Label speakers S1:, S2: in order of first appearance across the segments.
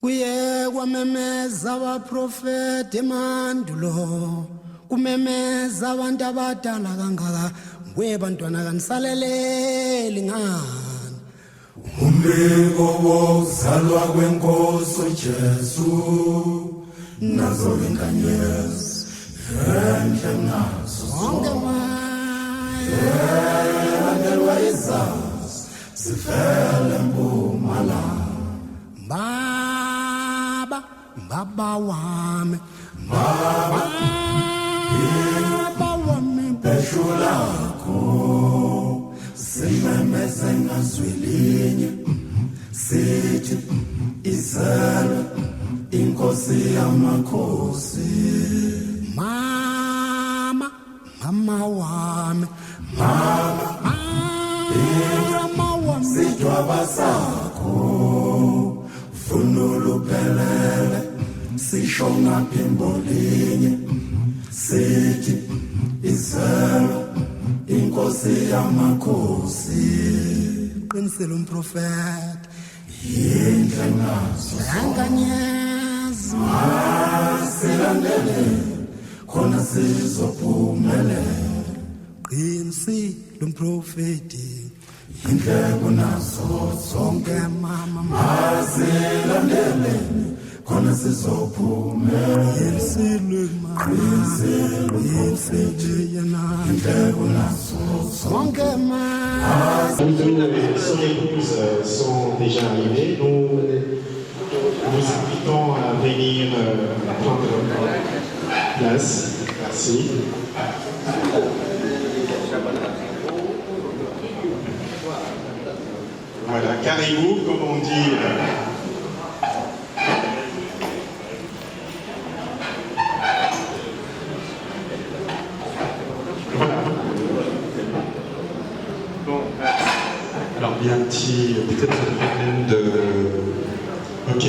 S1: Kuye kwamemeza abaprofeti emandulo kumemeza abantu abadala kangaka mbuye bantwana kanisaleleli ngani umbiko wokuzalwa kwenkosi uJesu nazo inkanyezi enhle nazo zonke landelwa izazi sifele mpumalanga Baba wami beshulakho simemeze ngazwilinye sithi izalwe inkosi yamakhosi mama wami sidwaba sakho funulu pelele sisho ngaphimbo linye sithi izalwe inkosi yamakhosi qinisele umprofeti yindle ngazo yankanyezi silandele khona sizophumelela qinisile umprofeti indleko nazo zonke mama masilandele khona sizophumelela yelisilwe yena indleko nazo zonke mama.
S2: Son épouses sont déjà arrivées. Nous vous invitons à venir prendre place. Merci. Voilà, carrez-vous, comme on dit. Voilà. Bon, alors il y a un petit, peut-être un problème de... Ok.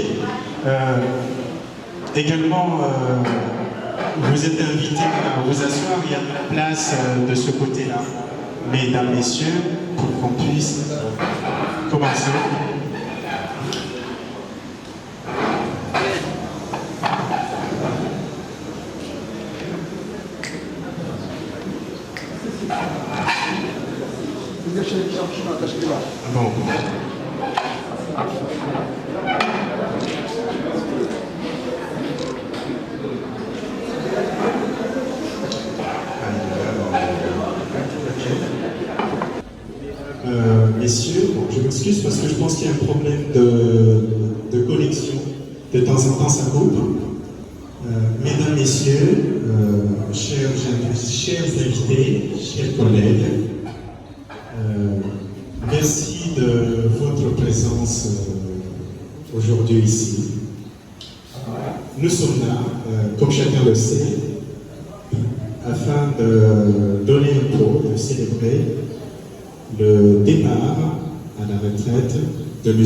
S2: Également, vous êtes invités à vous asseoir. Il y a de la place de ce côté-là. Mesdames, messieurs, pour qu'on puisse commencer. Bon. Messieurs, bon, je m'excuse parce que je pense qu'il y a un problème de connexion. De temps en temps, ça coupe. Mesdames, messieurs, chers invités, chers collègues, merci de votre présence aujourd'hui ici. Nous sommes là, comme chacun le sait, afin de donner un pot, de célébrer le départ à la retraite de M.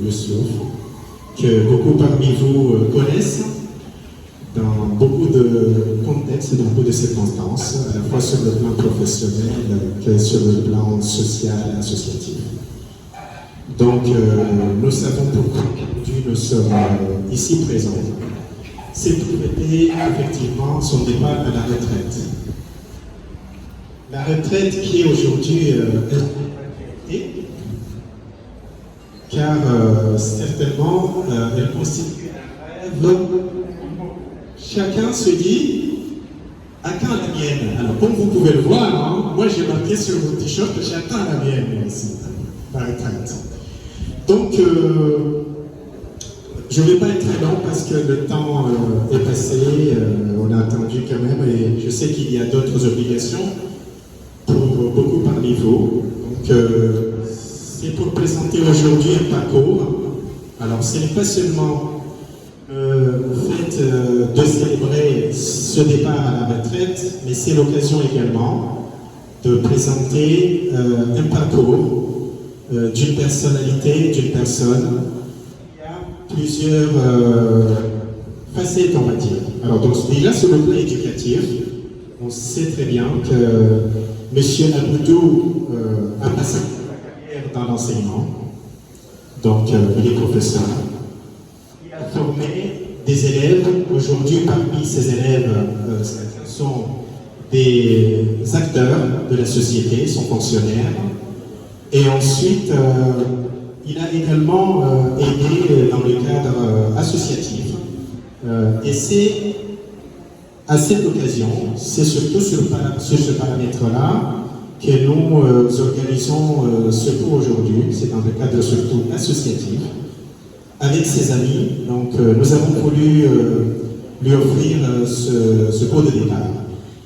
S2: Youssouf, que beaucoup parmi vous connaissent dans beaucoup de contextes, dans beaucoup de circonstances, à la fois sur le plan professionnel que sur le plan social et associatif. Donc, nous savons pourquoi aujourd'hui nous sommes ici présents. C'est pour fêter effectivement son départ à la retraite. La retraite qui est aujourd'hui car certainement elle constitue un rêve. Chacun se dit à quand la mienne. Alors comme vous pouvez le voir, hein, moi j'ai marqué sur mon t-shirt que j'attends la mienne aussi, la retraite. Donc je ne vais pas être très long parce que le temps est passé, on a attendu quand même et je sais qu'il y a d'autres obligations pour beaucoup parmi vous. Donc, c'est pour présenter aujourd'hui un parcours. Alors, ce n'est pas seulement le fait de célébrer ce départ à la retraite, mais c'est l'occasion également de présenter un parcours d'une personnalité, d'une personne. Il y a plusieurs facettes, on va dire. Alors, donc, déjà sur le plan éducatif, on sait très bien que M. Aboudou a passé sa carrière dans l'enseignement. donc il est professeur. Il a formé des élèves. Aujourd'hui, parmi ces élèves, certains sont des acteurs de la société, sont fonctionnaires. Et ensuite, il a également aidé dans le cadre associatif. Et c'est à cette occasion, c'est surtout sur ce paramètre-là que nous organisons ce cours aujourd'hui. C'est dans le cadre surtout associatif, avec ses amis. Donc nous avons voulu lui offrir ce cours de départ.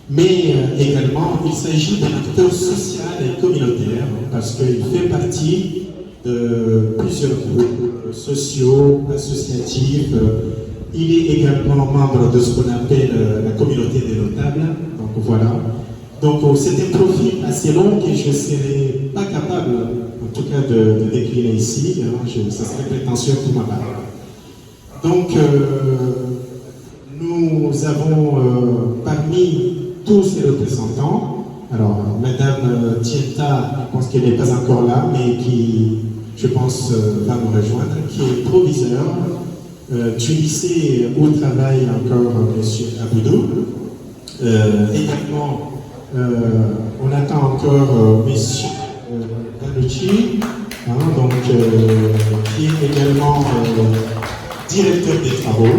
S2: Mais également, il s'agit d'un acteur social et communautaire, parce qu'il fait partie de plusieurs groupes sociaux, associatifs. Il est également membre de ce qu'on appelle la communauté des notables. Donc voilà. Donc c'est un profil assez long que je ne serai pas capable, en tout cas, de décliner ici. Ça serait prétentieux pour ma part. Donc nous avons parmi tous ces représentants, alors Madame Tienta, je pense qu'elle n'est pas encore là, mais qui, je pense, va nous rejoindre, qui est proviseur du lycée où travaille encore M. Aboudou. Également, on attend encore M. Banucci, donc, qui est également directeur des travaux.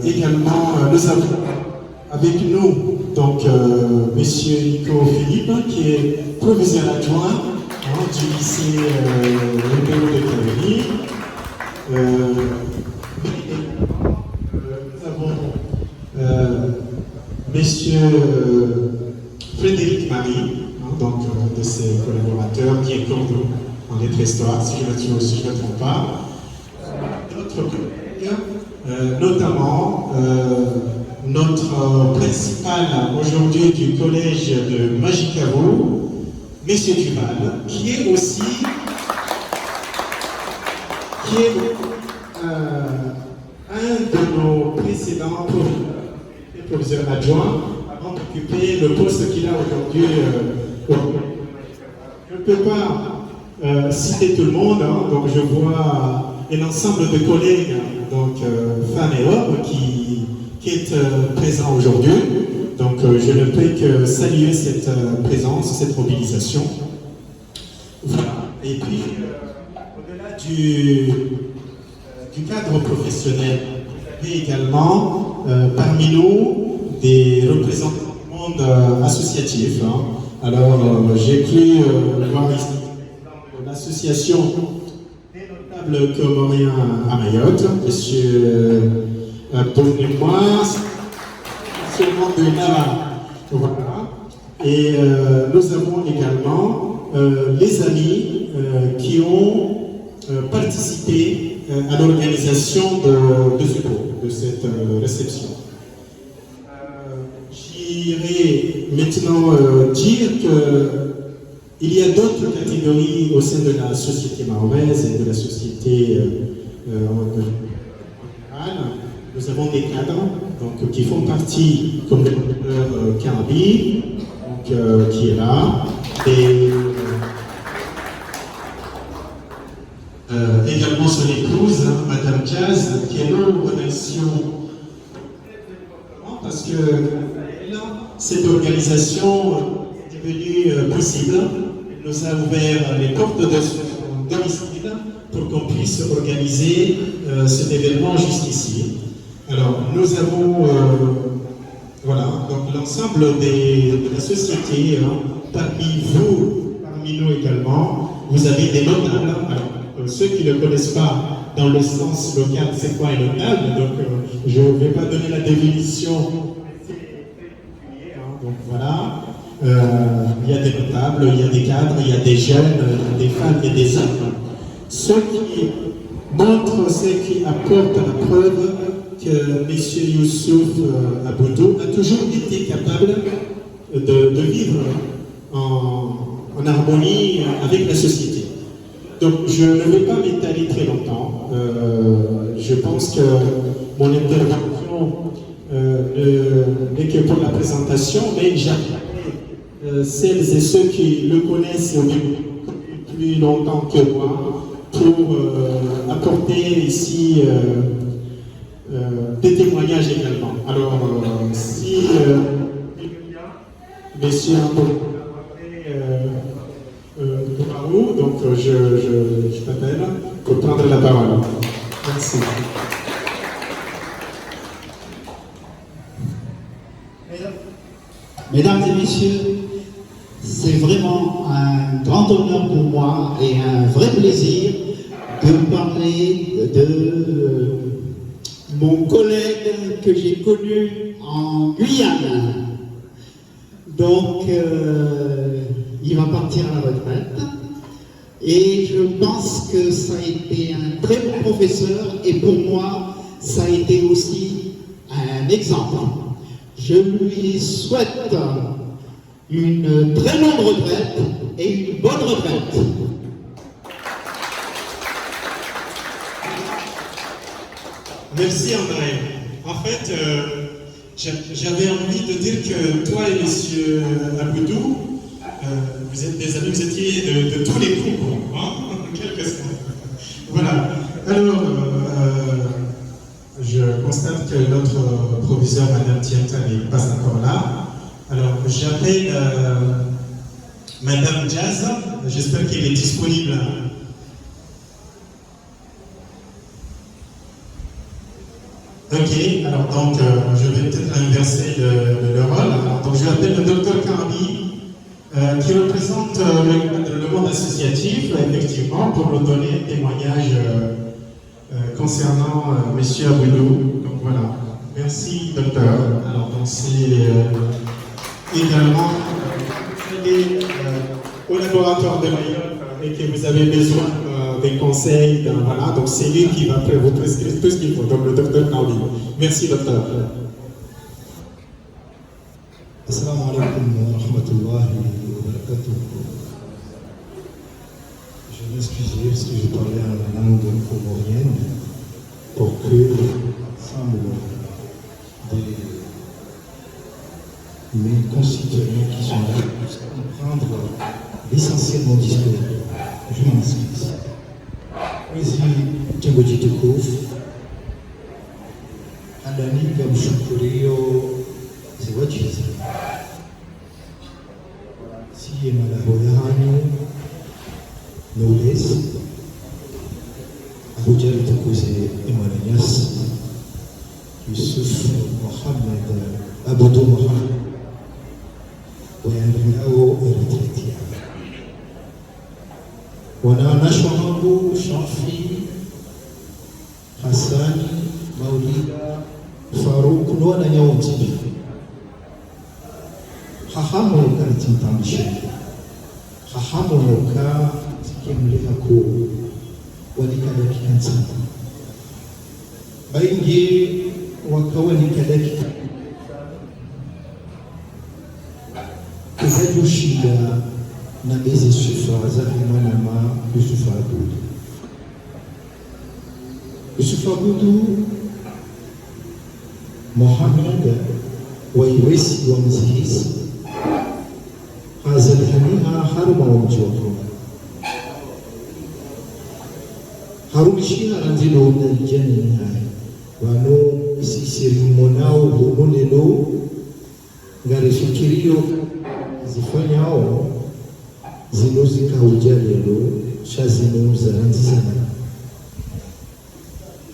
S2: Également, nous avons avec nous donc M. Nico Philippe, qui est proviseur adjoint du lycée Léo de Cavalli. Nous avons M. Frédéric Marie, donc de ses collaborateurs, qui est cordon en lettres histoire, si je ne me trompe pas. D'autres collègues, notamment notre principal aujourd'hui du collège de Magicavo, M. Duval, qui est aussi un de nos précédents proviseurs adjoints avant d'occuper le poste qu'il a aujourd'hui. Je ne peux pas citer tout le monde, donc je vois un ensemble de collègues, donc femmes et hommes, qui est présent aujourd'hui. Donc je ne peux que saluer cette présence, cette mobilisation. Voilà. Et puis, au-delà du cadre professionnel, il y a également parmi nous des représentants du monde associatif. Alors j'ai cru voir ici l'association des notables comoriens à Mayotte, M. Donnez-moi, sûrement de là. Voilà. Et nous avons également les amis qui ont participé à l'organisation de ce cours, de cette réception. J'irai maintenant dire qu'il y a d'autres catégories au sein de la société mahoraise et de la société en général. Nous avons des cadres donc, qui font partie, comme le docteur Carbi, qui est là, et également son épouse, Madame Jazz, qui est nous remercions parce que cette organisation est devenue possible. Elle nous a ouvert les portes de son domicile pour qu'on puisse organiser cet événement jusqu'ici. Alors, nous avons, voilà, donc l'ensemble de la société, parmi vous, parmi nous également, vous avez des notables. Alors, ceux qui ne connaissent pas dans le sens local, c'est quoi un notable, donc je ne vais pas donner la définition. Donc voilà, il y a des notables, il y a des cadres, il y a des jeunes, il y a des femmes et des hommes. Ceux qui montrent, ceux qui apportent la preuve que M. Youssouf Aboudou a toujours été capable de vivre en harmonie avec la société. Donc je ne vais pas m'étaler très longtemps. Je pense que mon intervention n'est que pour la présentation, mais j'appelle celles et ceux qui le connaissent au début plus longtemps que moi pour apporter ici des témoignages également. Alors, si messieurs donc je t'appelle pour prendre la parole. Merci.
S3: Mesdames et messieurs, c'est vraiment un grand honneur pour moi et un vrai plaisir de parler de mon collègue que j'ai connu en Guyane. Donc, il va partir à la retraite. Et je pense que ça a été un très bon professeur et pour moi, ça a été aussi un exemple. Je lui souhaite une très longue retraite et une bonne retraite.
S2: Merci André. En fait, j'avais envie de dire que toi et monsieur Aboudou, vous êtes des amis, vous étiez de tous les concours, hein, en quelque sorte. Voilà. Alors, je constate que notre proviseur, Madame Tienta, n'est pas encore là. Alors, j'appelle Madame Jazz. J'espère qu'elle est disponible. Ok, alors donc je vais peut-être inverser le rôle. Alors, donc je m'appelle le docteur Karbi, qui représente le monde associatif, effectivement, pour nous donner un témoignage concernant Monsieur Aboudou. Donc voilà, merci docteur. Alors donc c'est également au laboratoire de Mayotte et que vous avez besoin des conseils, voilà, donc c'est lui qui va vous prescrire tout ce qu'il faut, donc le docteur Naouli. Merci docteur.
S4: Assalamu alaikum wa rahmatullahi wa barakatuh. Je vais m'excuser parce que je parlais en langue comorienne pour que l'ensemble de mes concitoyens qui sont là puissent comprendre l'essentiel de mon discours. Je m'en excuse. Mwezi Tengoji tukufu andaniga mshukurio ziwachiza siye malaho yanyu Knowless Abuja litukuze Emmanuel Yusuf Mohamed Aboudou Mohamed wayandrangao Eritrea wananashwa wangu Shafi Hassani Maulida Faruk nwana nyauti hahamu karitimtambishe hahamu noka tikimliha ko walikada kikansa baingi wakawalikada kikansa shida na bezi sufa za mwanama Yusuf Aboudou. Yusuf Aboudou Mohamed waiwesi wa mzihisi hazalihaniha haruma wa mji wa Koma harumishiha ranzilo na lijani nihai wano isisiri monao humonelo ngarifikirio zifanyao zino zikaujalelo shazino zaranzizana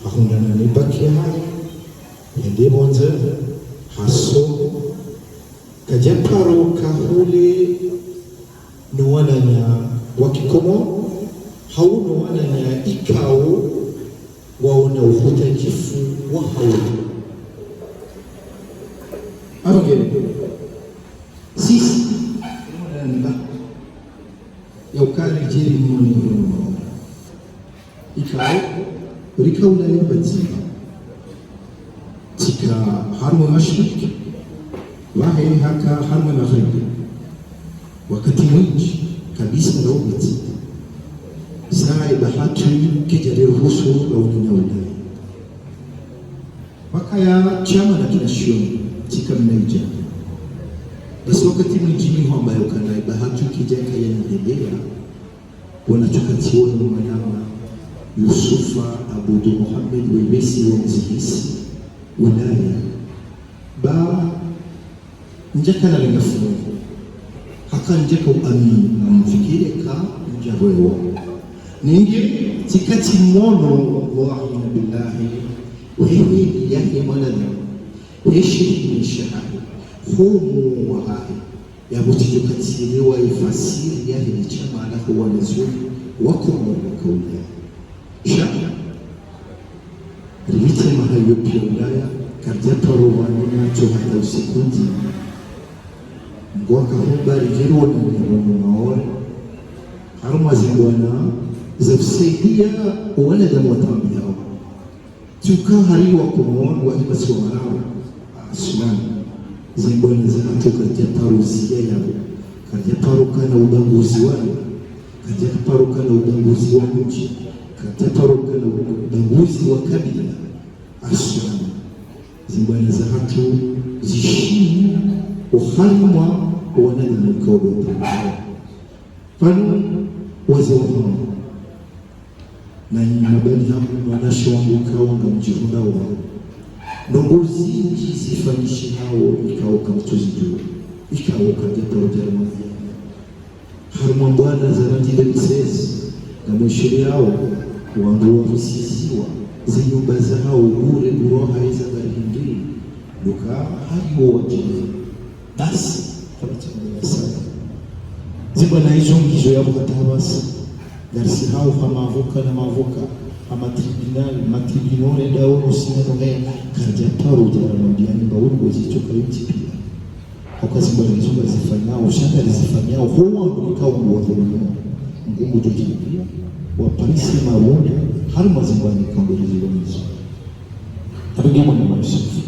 S4: ahundana nibaki hai yende bonza haso kajaparo kahule nuwananya wakikomo hau nuwananya ikao waona uhutajifu wa hauli abangere sisi nda yaukari jeri mwani ikao urikaula yabatima tika harmu mashrik wahe haka harmu maghribi wakati mwingi kabisa na ubiti saa ibahatu kijaruhusu gaunina ulai wakaya chama na kinashioni tika mnaija basi wakati mwingi ni homa yukana ibahatu kijaka yanaendelea wanachokatiwa na mwanama Yusufa Abudu Muhammad Webesi wa Mzihisi wilaya ba njaka na lengafuwa haka njaka uamini na mfikire ka njawewa ningi tikati mono wallahi na billahi wewe yake mwanadamu heshima ni shahada humu wa hai ya mutijokatiliwa ifasiri yake ni chama alako wanazuri wako mwana kaulia shaka rivite mahayo pia ulaya kardia paro wanuna chohata usikundi mgwaka hubari jirona ni wamunaore haruma zingwana za kusaidia wanadamu watambi hao tuka hariwa kumona wa hibasi wa marao sulani zingwana za hatu kardia paro zia yao kardia paro kana udanguzi wao kardia paro kana udanguzi wa mji kardia paro kana udanguzi wa kabila sulani zingwana za hatu zishini uhalima wanadamu kaudoto pano wazi wao na mabani hapo wanashi wangu kaonga mjihunda wao ndongozi nji zifanyishi hao ikao kamtuzi juu ikao kadeta ujarumani haruma mbwana za randile msezi na mwishiri hao wangu wafisiziwa zinyumba za hao ure buroha iza barihindiri duka hariwo wajiri basi kama chakula sana ziba na hizo ngizo ya mkatawasi garisi hao kama avoka na maavoka ama matribunal dawo usina rohe karja taro jara mdiani bauru wazichoka yuti pia wakazi bali zunga zifanyao shanga zifanyao huwa mlikao mwadhulumu ngumu jojipia wa Paris mawono harma zimbani kambili zilonizo abigemo na masifu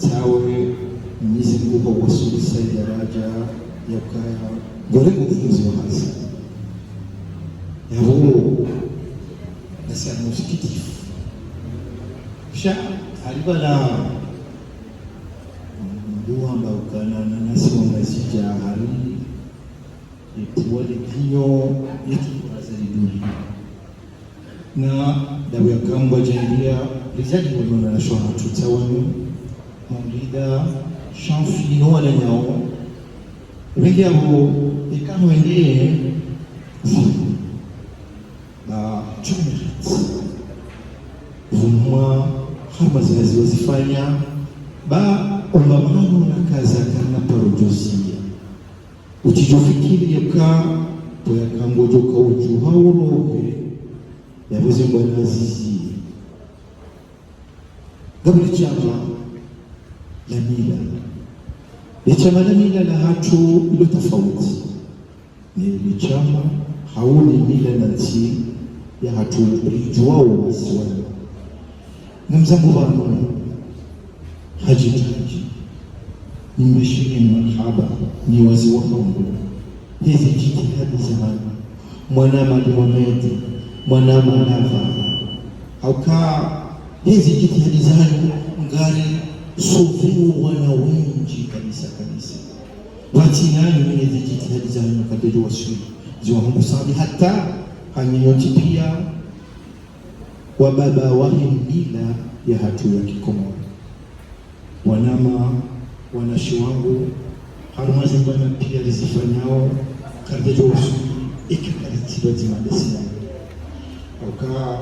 S4: tawe Mwenyezi Mungu wasulisha daraja ya kaya gorego kuzi wa hasa ya huo nasa msikiti sha alibala nduwa mbakana na nasi wanasija hali ipwale kinyo yetu wazali duli na dawa ya kamba jairia rizali wadona na shona tutawanu Maulida Shanfino wala nyao wengi hapo ikano endee na chumet vumwa harma zinazozifanya ba ombamano na kaza kana parojozia uchijofikiri yaka poya kangojo ka uju hauro yabuze bwana zizi gabli chama la mila chama la mila la hatu ilo tofauti ni chama hauni mila na nchi ya hatu rijuao maswali na mzangu wano hajitaji nimeshini marhaba ni wazi wa Mungu hizi jitihadi za mwanama Muhammad mwanama nafa auka hizi jitihadi za ngari sofu wana wengi kabisa watinani mwenye jitihadi za kadiri wasui ziwa Mungu sabi hata hanyoti pia wa baba wahi mila ya hatu ya kikomo wanama wanashi wangu harumazi bwana pia lizifanyao kadiri wasui ikikaritiro zimadesina waka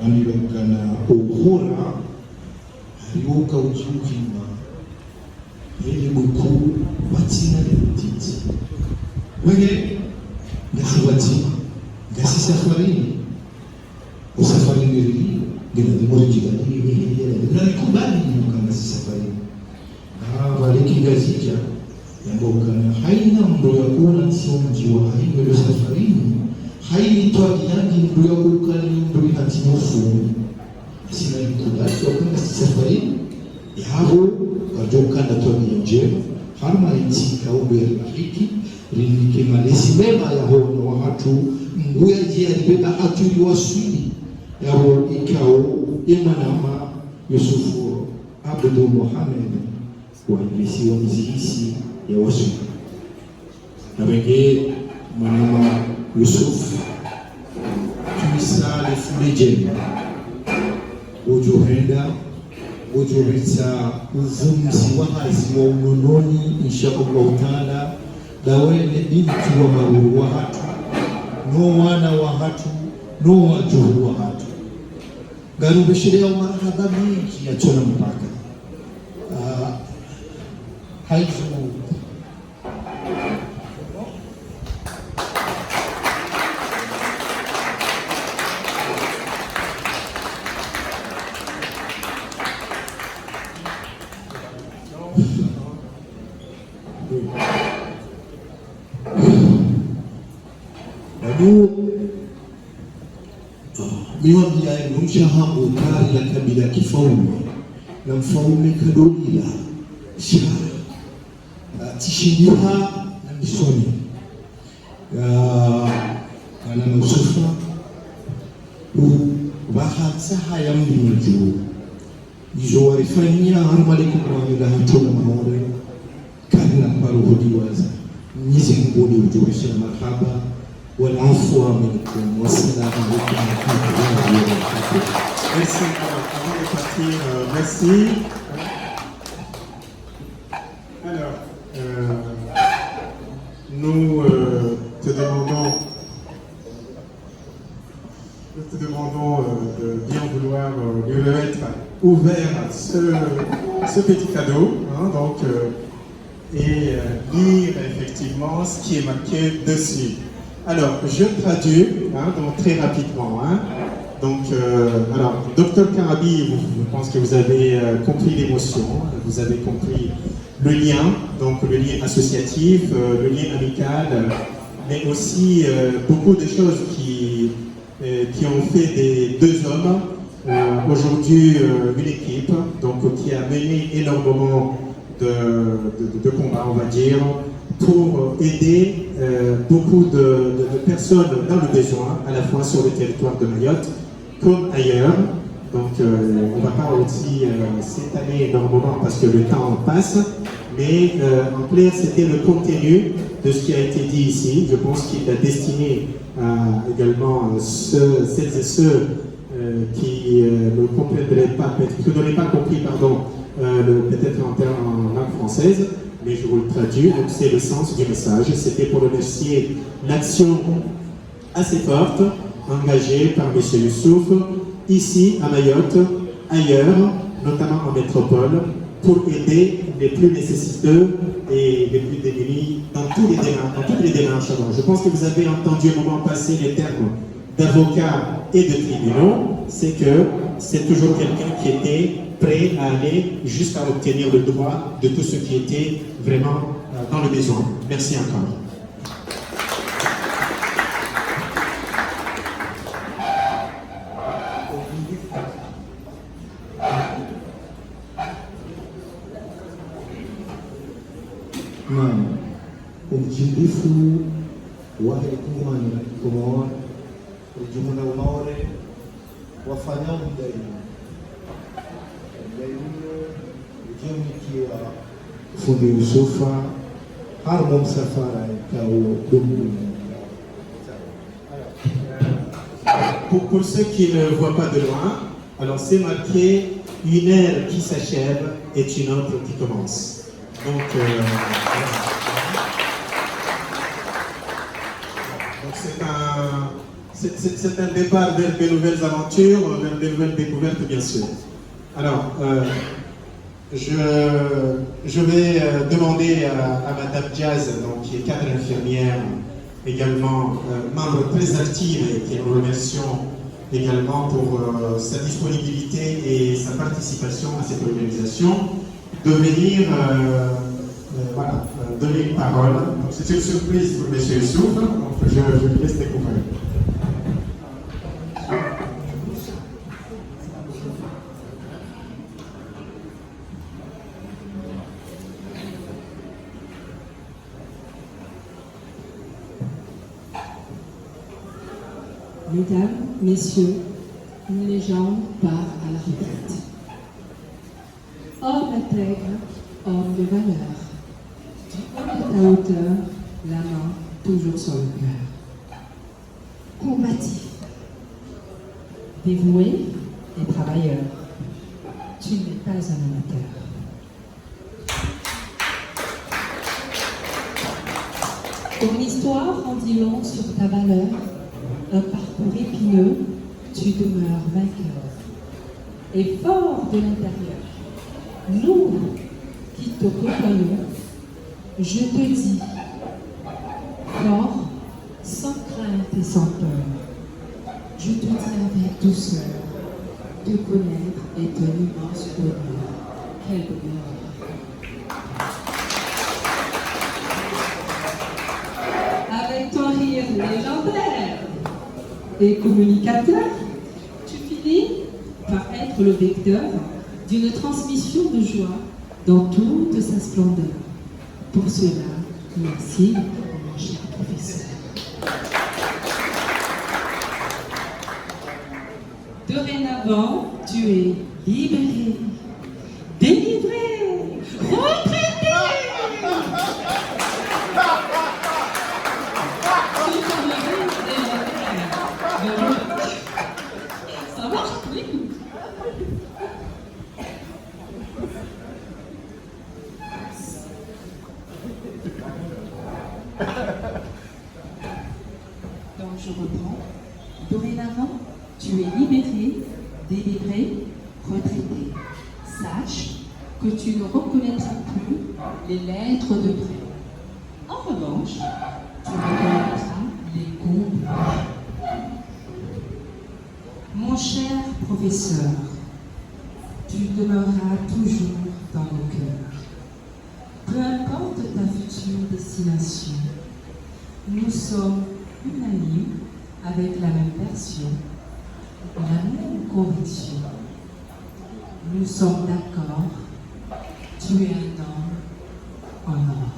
S4: ranilokana uhura aliuka ujiukima ili mkuu watina lewutiti wege ngasi watina ngasi safarini usafarini rili gina dimori jigani gina kubali mbuka ngasi safarini waliki ngazija yambokana haina mdo ya kuona sionji wa haino yo safarini haini toa jinangi mdo ya kukani mdo ya hatimofu sina ikubali kwa ngasi safarini yabo kajoka na toa nje harma itika uberi hiki rinike malesi mema ya hono wa hatu nguya jia libeba hatu liwasuli yabo ikao imanama Yusufu Abdu Muhammad wa Mzihisi ya wasuli avec Manama Youssouf, Tuisa les Fulidjen, Ojo Henda, Ojo Ritsa, Uvumzi Wahazi wa Unononi, Inshallah Ta'ala, Dawele binti wa Maruru wa hatu, no wana wa hatu, no wajuhu wa hatu. Garubeshiria marahaba mingi ya chona mpaka. Haizu miwambia mshahabu kali la kabila kifaume na mfaume kadolila shara tishindiha na misoni kana nusufa bahatsa haya mbimuju izo warifanya harmalikum wa yula hatuna mahore kana paruhudi waza Mwenyezi Mungu ni ujulisha marhaba wal afwa minkum wassalamu alaykum wa rahmatullahi wa barakatuh.
S2: Merci. Avant de partir, merci. Alors, nous te demandons de bien vouloir lui remettre ouvert ce petit cadeau, hein, donc, et lire effectivement ce qui est marqué dessus. Alors, je traduis donc très rapidement. Donc, alors, Dr Karabi, je pense que vous avez compris l'émotion, vous avez compris le lien, donc le lien associatif, le lien amical, mais aussi beaucoup de choses qui ont fait des deux hommes aujourd'hui une équipe, donc qui a mené énormément de combats, on va dire, pour aider beaucoup de personnes dans le besoin, à la fois sur le territoire de Mayotte comme ailleurs. Donc on ne va pas aussi s'étaler énormément parce que le temps passe, mais en clair c'était le contenu de ce qui a été dit ici. Je pense qu'il a destiné également celles et ceux qui ne comprendraient pas, qui n'auraient pas compris, pardon, peut-être en langue française, mais je vous le traduis. Donc c'est le sens du message. C'était pour remercier l'action assez forte engagée par M. Youssouf ici à Mayotte, ailleurs, notamment en métropole, pour aider les plus nécessiteux et les plus démunis dans toutes les démarches. Alors, je pense que vous avez entendu un moment passer les termes d'avocats et de tribunaux. C'est que c'est toujours quelqu'un qui était prêt à aller jusqu'à obtenir le droit de tous ceux qui étaient vraiment dans le besoin. Merci encore.
S4: Naam, umchimbifu wake kumwana kumaona ujumuna umaore wafanya mdaima ujemikiwa fundi Yusufa harmo msafara ikawo dumu.
S2: Pour ceux qui ne voient pas de loin, alors c'est marqué une ère qui s'achève et une autre qui commence. Donc, c'est un départ vers de nouvelles aventures, vers de nouvelles découvertes, bien sûr. Alors, je vais demander à Madame Diaz, donc, qui est cadre infirmière, également membre très active et que nous remercions également pour sa disponibilité et sa participation à cette organisation, de venir donner une parole. C'est une surprise pour M. Youssouf, donc je vous laisse découvrir.
S5: Mesdames, Messieurs, une légende part à la retraite. Homme intègre, homme de valeur. Du haut de ta hauteur, la main toujours sur le cœur. Combatif, dévoué et travailleur. Tu n'es pas un amateur. Ton histoire en dit long sur ta valeur. Un parcours épineux, tu demeures vainqueur. Et fort de l'intérieur, nous qui te reconnons, je te dis, fort, sans crainte et sans peur, je te dis avec douceur, te connaître est un immense bonheur. Quel bonheur! Avec ton rire légendaire et communicateur, tu finis par être le vecteur d'une transmission de joie dans toute sa splendeur. Pour cela, merci, mon cher professeur. Dorénavant, tu es libéré, délivré, retraité. Ça marche, oui. Donc je reprends. Dorénavant, tu es libéré, délivré, retraité. Sache que tu ne reconnaîtras plus les lettres de près. En revanche, tu reconnaîtras les courbes. Mon cher professeur, tu demeureras toujours dans nos cœurs. Peu importe ta future destination, nous sommes unanimes avec la même version, la même conviction. Nous sommes d'accord, tu es un homme en or.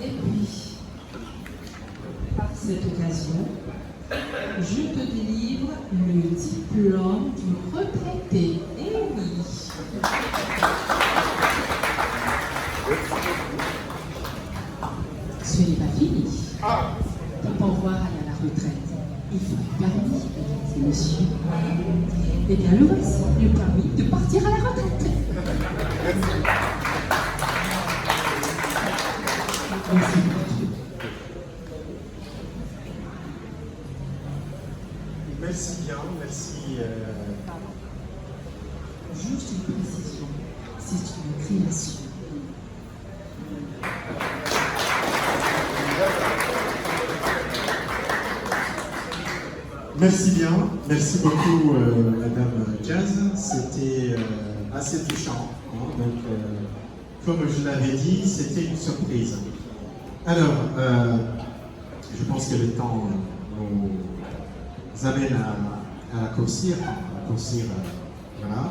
S5: Et puis, par cette occasion, je te délivre le diplôme du retraité. Eh oui. Ce n'est pas fini. Pour pouvoir aller à la retraite, il faut un permis, mesdames et messieurs. Eh bien, le voici, le permis de partir à la retraite. Merci beaucoup.
S2: Merci bien, merci.
S5: Juste une précision, c'est une création.
S2: Merci bien, merci beaucoup Madame Jazz, c'était assez touchant. Hein, donc, comme je l'avais dit, c'était une surprise. Alors, je pense que le temps nous amène à raccourcir, voilà.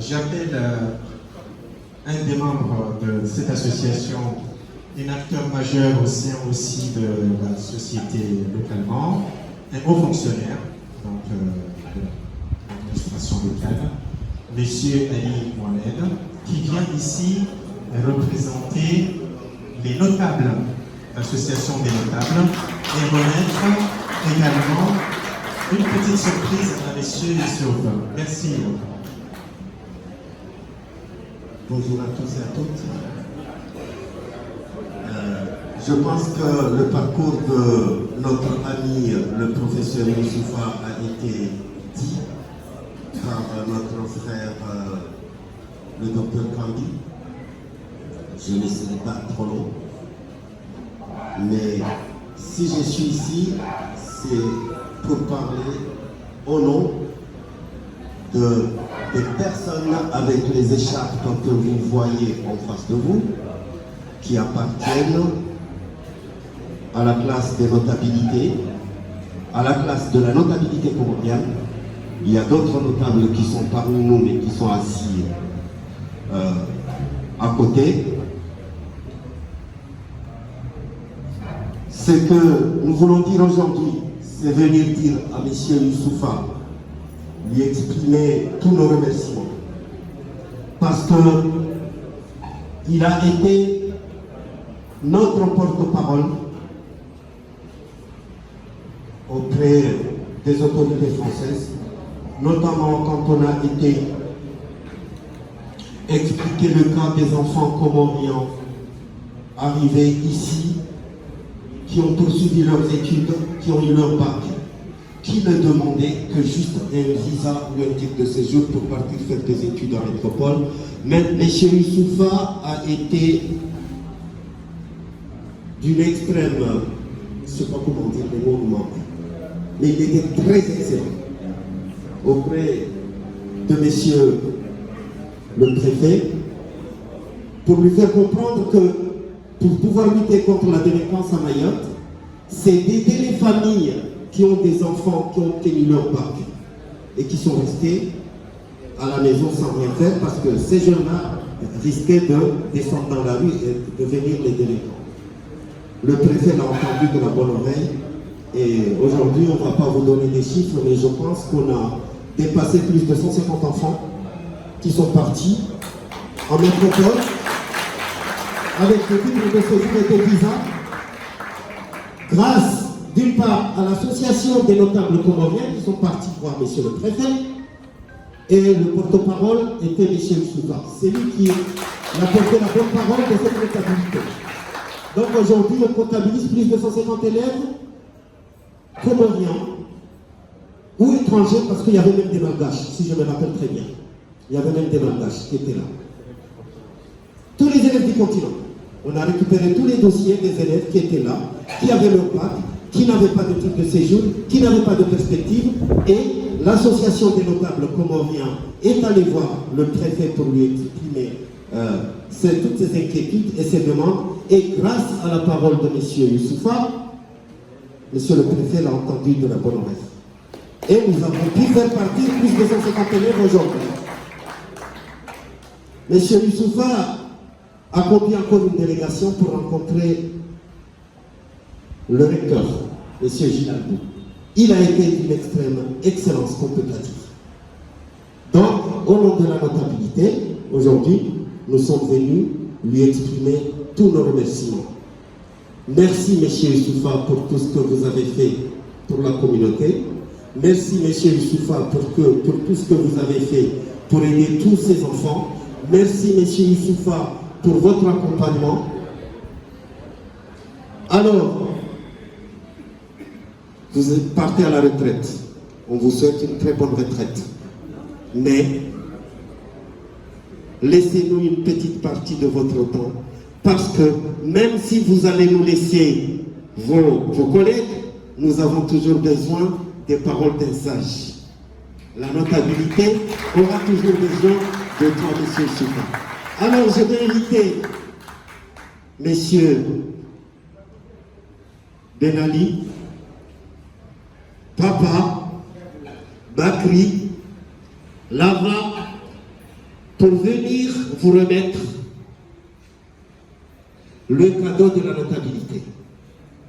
S2: J'appelle un des membres de cette association, un acteur majeur au sein aussi de la société localement, un haut fonctionnaire donc, de l'administration locale, M. Ali Mohamed, qui vient ici représenter les notables, l'association des notables, et remettre également une petite surprise à M. Youssouf. Merci.
S6: Bonjour à tous et à toutes. Je pense que le parcours de notre ami, le professeur Youssoufa, a été dit par notre frère, le docteur Kambi. Je ne serai pas trop long. Mais si je suis ici, c'est pour parler au nom des personnes avec les écharpes que vous voyez en face de vous, qui appartiennent à la classe des notabilités, à la classe de la notabilité colombienne. Il y a d'autres notables qui sont parmi nous, mais qui sont assis à côté. Ce que nous voulons dire aujourd'hui, c'est venir dire à M. Youssoufa, lui exprimer tous nos remerciements. Parce qu'il a été notre porte-parole auprès des autorités françaises, notamment quand on a été expliquer le cas des enfants comoriens arrivés ici, qui ont poursuivi leurs études, qui ont eu leur bac, qui ne demandaient que juste un visa ou un titre de séjour pour partir faire des études en métropole. Mais M. Youssoufa a été d'une extrême, je ne sais pas comment dire le mot, mais il était très excellent auprès de M. le préfet pour lui faire comprendre que pour pouvoir lutter contre la délinquance à Mayotte, c'est d'aider les familles qui ont des enfants qui ont obtenu leur bac et qui sont restés à la maison sans rien faire parce que ces jeunes-là risquaient de descendre dans la rue et de devenir les délinquants. Le préfet l'a entendu de la bonne oreille et aujourd'hui on ne va pas vous donner des chiffres, mais je pense qu'on a dépassé plus de 150 enfants qui sont partis en métropole avec le titre de séjour et de visa grâce d'une part à l'association des notables comoriens qui sont partis voir M. le préfet et le porte-parole était M. Youssoufa. C'est lui qui a porté la bonne parole de cette notabilité. Donc aujourd'hui on comptabilise plus de 150 élèves comoriens ou étrangers parce qu'il y avait même des malgaches, si je me rappelle très bien. Il y avait même des malgaches qui étaient là. Tous les élèves du continent. On a récupéré tous les dossiers des élèves qui étaient là, qui avaient leur bac, qui n'avaient pas de titre de séjour, qui n'avaient pas de perspective. Et l'association des notables comoriens est allée voir le préfet pour lui exprimer toutes ses inquiétudes et ses demandes. Et grâce à la parole de M. Youssoufa, M. le préfet l'a entendu de la bonne oreille. Et nous avons pu faire partir plus de 150 élèves aujourd'hui. M. Youssoufa a conduit encore une délégation pour rencontrer le recteur, M. Gilaldou. Il a été d'une extrême excellence compétitive. Donc, au nom de la notabilité, aujourd'hui, nous sommes venus lui exprimer tous nos remerciements. Merci, M. Youssoufa, pour tout ce que vous avez fait pour la communauté. Merci, M. Youssoufa, pour tout ce que vous avez fait pour aider tous ces enfants. Merci, M. Youssoufa, pour votre accompagnement. Alors, vous partez à la retraite. On vous souhaite une très bonne retraite. Mais, laissez-nous une petite partie de votre temps. Parce que même si vous allez nous laisser vos collègues, nous avons toujours besoin des paroles d'un sage. La notabilité aura toujours besoin de toi, M. Youssoufa. Alors, je vais inviter M. Ben Ali, Papa, Bakri, Lava, pour venir vous remettre le cadeau de la notabilité.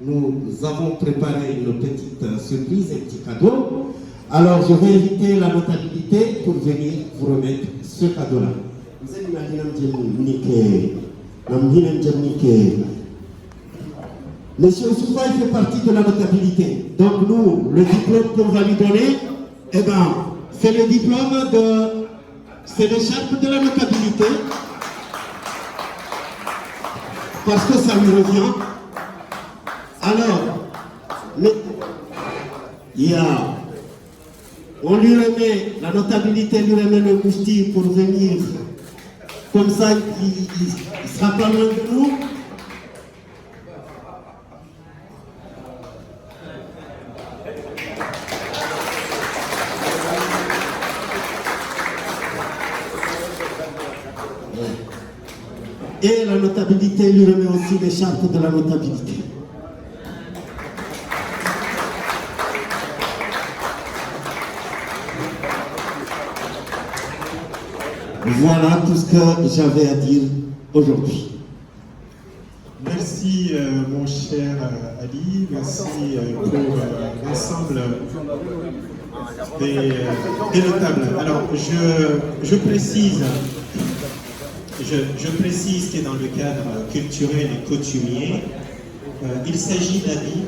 S6: Nous avons préparé une petite surprise, un petit cadeau. Alors, je vais inviter la notabilité pour venir vous remettre ce cadeau-là. Vous allez imaginer Monsieur Youssoufa, il fait partie de la notabilité. Donc nous, le diplôme qu'on va lui donner, eh ben, c'est le diplôme de... C'est l'écharpe de la notabilité. Parce que ça lui revient. Alors, on lui remet, la notabilité lui remet le moustier pour venir. Comme ça, il ne sera pas loin de nous. Et la notabilité lui remet aussi l'écharpe de la notabilité. Voilà tout ce que j'avais à dire aujourd'hui.
S2: Merci, mon cher Ali, merci pour l'ensemble des notables. Alors, je précise que dans le cadre culturel et coutumier, il s'agit d'avis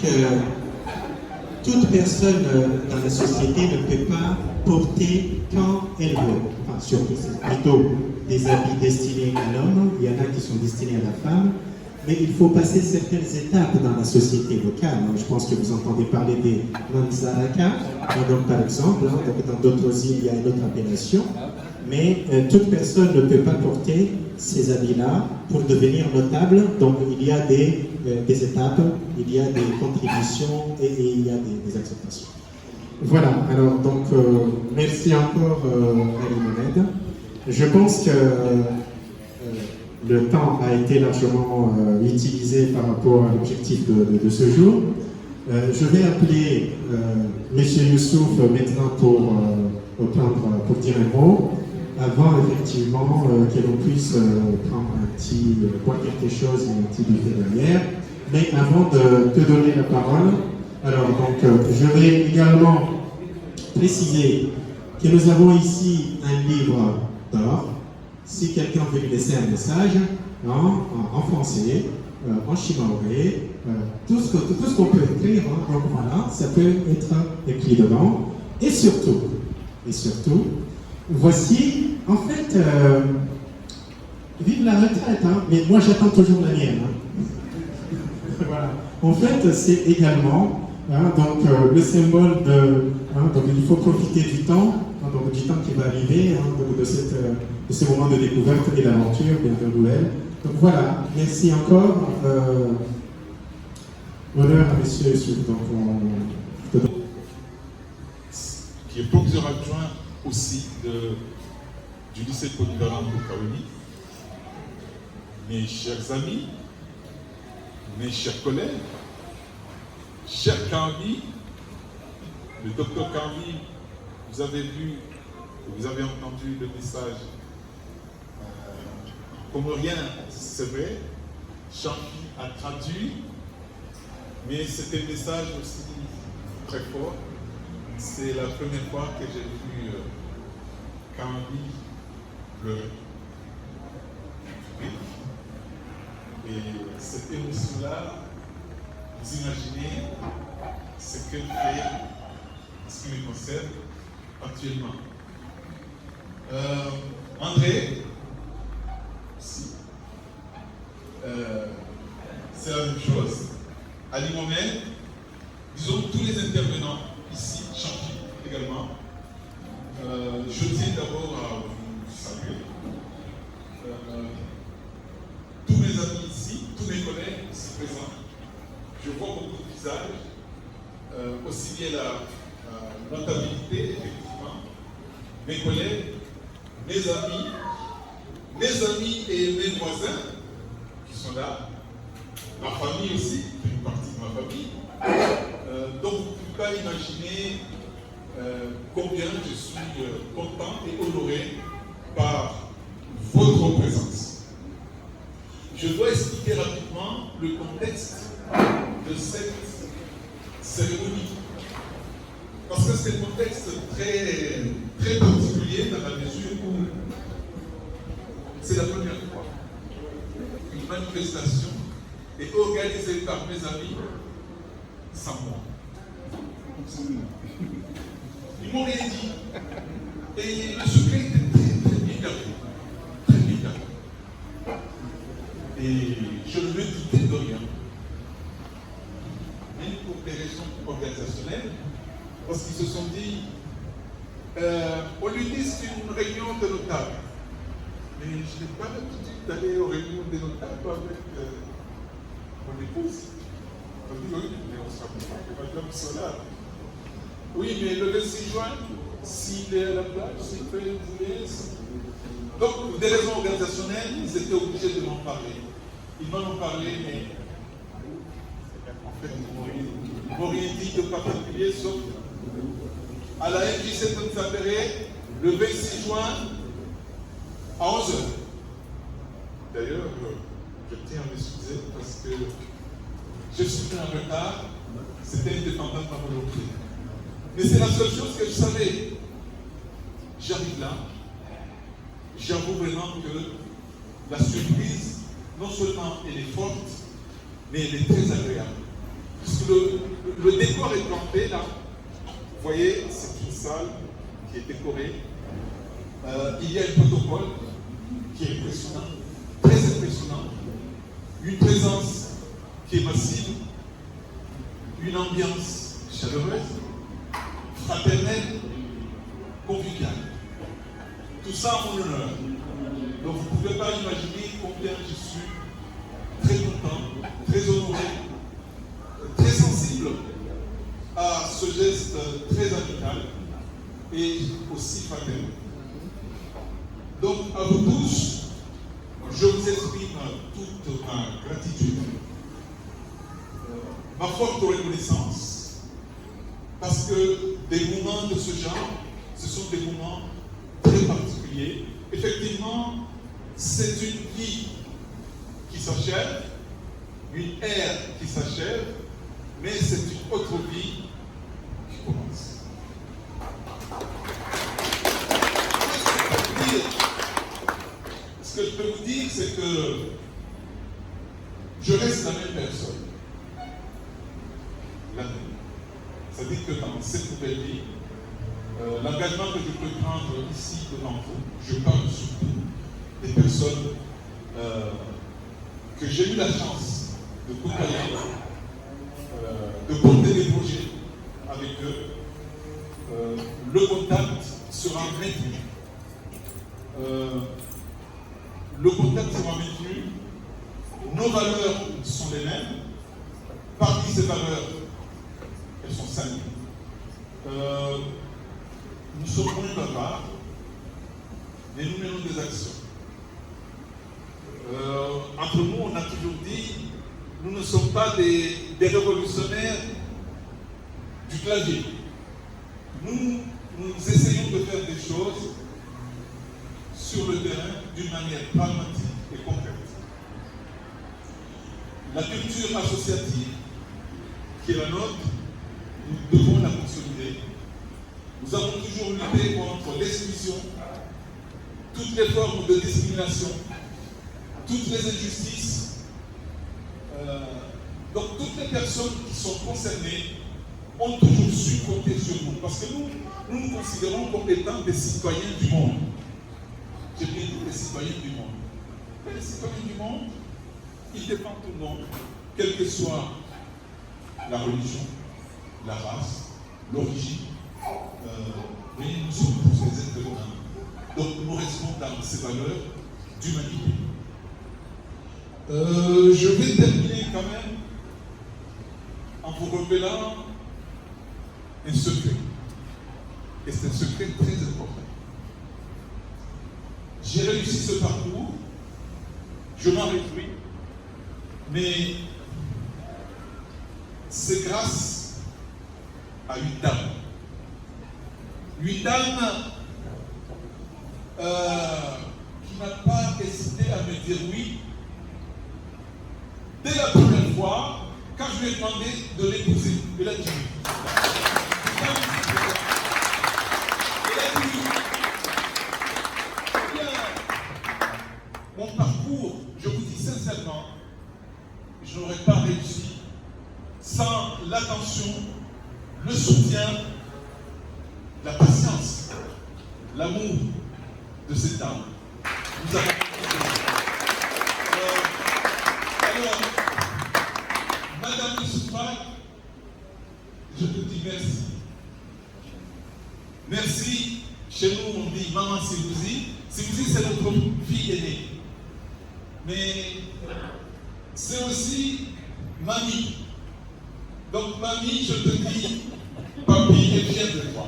S2: que toute personne dans la société ne peut pas porter quand elle veut. Enfin, surtout, c'est plutôt des habits destinés à l'homme, il y en a qui sont destinés à la femme, mais il faut passer certaines étapes dans la société locale. Je pense que vous entendez parler des Manzaraka, donc par exemple, donc dans d'autres îles, il y a une autre appellation, mais toute personne ne peut pas porter ces habits-là pour devenir notable, donc il y a des étapes, il y a des contributions et il y a des acceptations. Voilà, alors donc merci encore Ali Mohamed. Je pense que le temps a été largement utilisé par rapport à l'objectif de ce jour. Je vais appeler M. Youssouf maintenant pour dire un mot, avant effectivement que l'on puisse prendre boire quelque chose et un petit buffet derrière. Mais avant de te donner la parole, alors donc je vais également préciser que nous avons ici un livre d'or. Si quelqu'un veut lui laisser un message en français, en shimaoré, tout ce qu'on peut écrire, donc voilà, ça peut être écrit dedans. Et surtout, voici, en fait, vive la retraite, mais moi j'attends toujours la mienne. Voilà. En fait, c'est également donc, le symbole de... donc il faut profiter du temps, donc du temps qui va arriver, donc de ce moment de découverte et d'aventure, bien nouvelle. Donc voilà, merci encore. Honneur à messieurs, donc
S7: qui est proviseur adjoint aussi du lycée polyvalent de Kaoli. Mes chers amis, mes chers collègues, cher Kambi, le docteur Kambi, vous avez vu, vous avez entendu le message comorien, c'est vrai, Champi a traduit, mais c'était un message aussi très fort. C'est la première fois que j'ai vu Kambi pleurer. Et cette émotion-là, vous imaginez ce qu'elle fait, ce qui me concerne actuellement. André, si. C'est la même chose. Ali Mohamed, disons tous les intervenants ici, Champi également. Je tiens d'abord à vous saluer. Tous mes amis ici, tous mes collègues ici présents, je vois beaucoup de visages, aussi bien la notabilité, effectivement, mes collègues, mes amis et mes voisins qui sont là, ma famille aussi, une partie de ma famille. Donc vous ne pouvez pas imaginer combien je suis content et honoré par votre présence. Je dois expliquer rapidement le contexte de cette cérémonie. Parce que c'est un contexte très, très particulier dans la mesure où c'est la première fois qu'une manifestation est organisée par mes amis sans moi. Ils m'ont rien dit. Et le secret était très, très bien gardé. Très bien gardé. Et je ne me doutais de rien. Mais pour des raisons organisationnelles, parce qu'ils se sont dit, on lui dit c'est une réunion de notables. Mais je n'ai pas l'habitude d'aller aux réunions des notables avec mon épouse. On dit oui, mais on sera pas madame Solar. Oui, mais le 26 juin, s'il est à la plage, s'il fait une voulée. Donc, pour des raisons organisationnelles, ils étaient obligés de m'en parler. Ils m'en ont parlé, mais en fait, ils m'ont rien dit de particulier, sauf à la MJC de Nsambéré, le 26 juin, à 11h. D'ailleurs, je tiens à m'excuser parce que je suis venu en retard, c'était indépendant de ma volonté. Mais c'est la seule chose que je savais. J'arrive là, j'avoue vraiment que la surprise, non seulement elle est forte, mais elle est très agréable. Puisque le décor est planté là. Vous voyez, c'est une salle qui est décorée. Il y a un protocole qui est impressionnant, très impressionnant. Une présence qui est massive, une ambiance chaleureuse, fraternelle, conviviale. Tout ça en mon honneur. Donc vous ne pouvez pas imaginer combien je suis très content, très honoré, très sensible à ce geste très amical et aussi fraternel. Donc à vous tous, je vous exprime toute ma gratitude, ma forte reconnaissance, parce que des moments de ce genre, ce sont des moments très particuliers. Effectivement, c'est une vie qui s'achève, une ère qui s'achève, mais c'est une autre vie qui commence. Ce que je peux vous dire, c'est que je reste la même personne. La même. C'est-à-dire que dans cette nouvelle vie, l'engagement que je peux prendre ici devant vous, je parle surtout des personnes que j'ai eu la chance de côtoyer, de porter des projets avec eux. Le contact sera maintenu. Le contact sera maintenu. Nos valeurs sont les mêmes. Parmi ces valeurs, elles sont 5. Nous sommes moins bavards, mais nous menons des actions. Entre nous, on a toujours dit, nous ne sommes pas des révolutionnaires du clavier. Nous essayons de faire des choses sur le terrain d'une manière pragmatique et concrète. La culture associative qui est la nôtre, nous devons la consolider. Nous avons toujours lutté contre l'exclusion, toutes les formes de discrimination, toutes les injustices. Donc toutes les personnes qui sont concernées ont toujours su compter sur nous. Parce que nous nous considérons comme étant des citoyens du monde. J'ai bien dit des citoyens du monde. Mais les citoyens du monde, ils dépendent tout le monde, quelle que soit la religion, la race, l'origine. Mais nous sommes tous des êtres humains. Donc nous restons dans ces valeurs d'humanité. Je vais terminer quand même en vous révélant un secret. Et c'est un secret très important. J'ai réussi ce parcours, je m'en réjouis, mais c'est grâce à une dame. Une dame qui n'a pas hésité à me dire oui. Dès la première fois, quand je lui ai demandé de l'épouser, elle a dit oui. Elle a dit oui. Bien, mon parcours, je vous dis sincèrement, je n'aurais pas réussi sans l'attention, le soutien, la patience, l'amour de cette dame. Nous avons alors, Madame Youssoufa, je te dis merci. Merci. Chez nous, on dit Maman Sibouzi. Sibouzi, c'est notre fille aînée. Mais c'est aussi Mamie. Donc, Mamie, je te dis, Papi est fier de toi.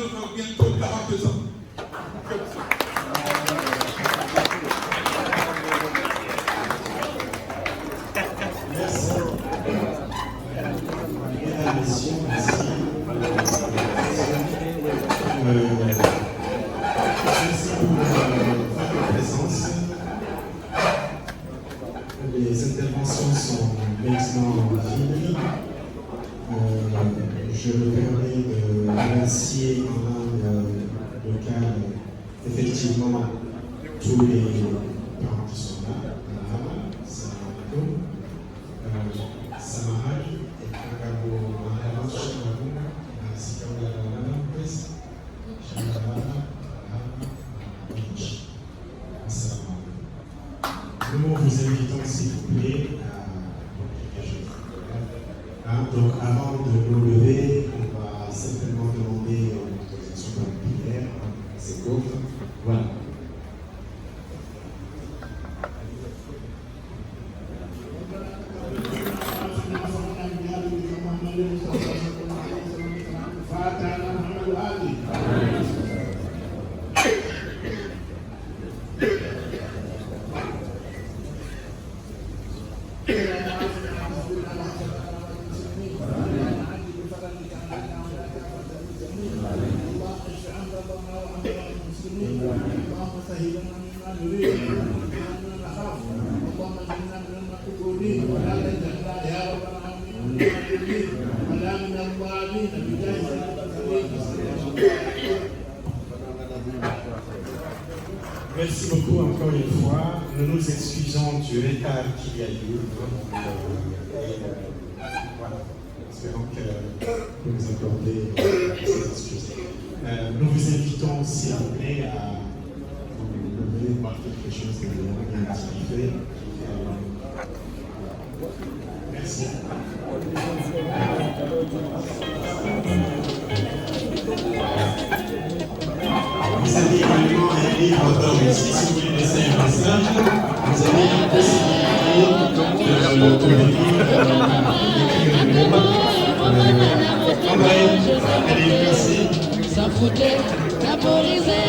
S7: aura bientôt 42 ans.
S2: Merci. Mesdames, Messieurs, merci. Merci pour votre présence. Les interventions sont maintenant finies. Je me permets de remercier en langue locale effectivement tous les parents qui sont là. Samahani, Kagabo Maharaja, nous vous invitons, s'il vous plaît, donc avant de nous lever, on va simplement demander une autorisation pour une prière. C'est court. Voilà. Merci beaucoup encore une fois. Nous nous excusons du retard qu'il y a eu. Voilà. Espérons que vous nous accordez ces excuses. Nous vous invitons, s'il vous plaît, à vous lever par quelque chose de bien fait. Merci. Vous avez également un livre d'or ici, si vous voulez laisser un message. Vous avez la possibilité de allez, merci.
S8: Sans fouter, temporiser,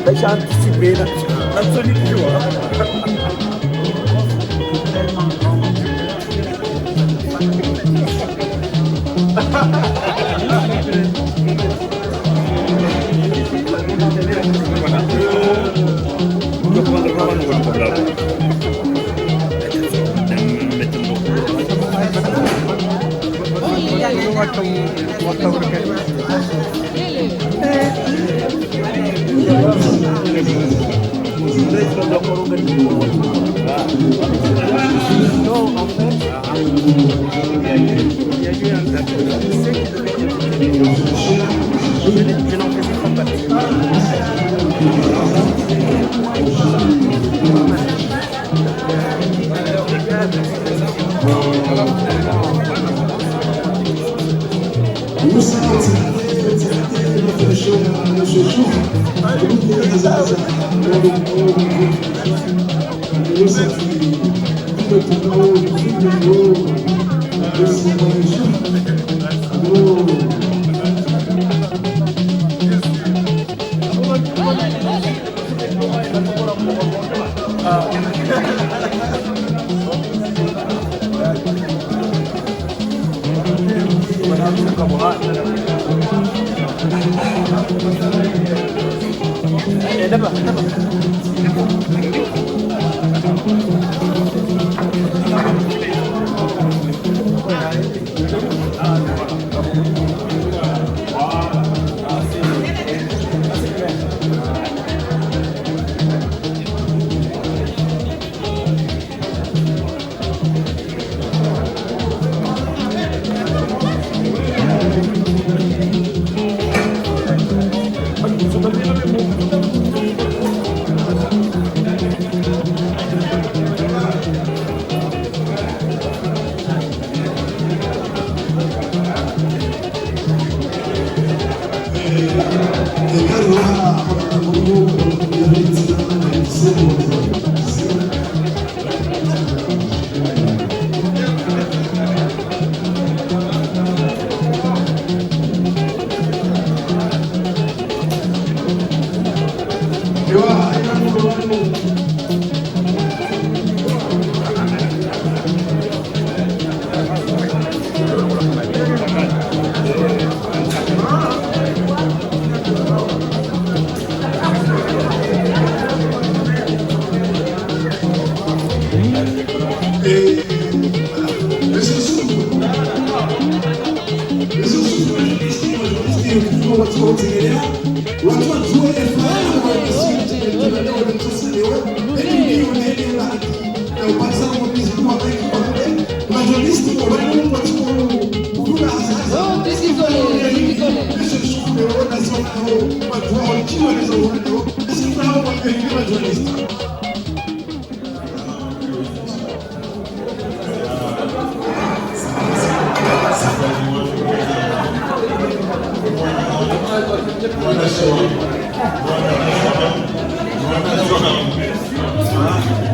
S1: Deixa anticiper la solitude.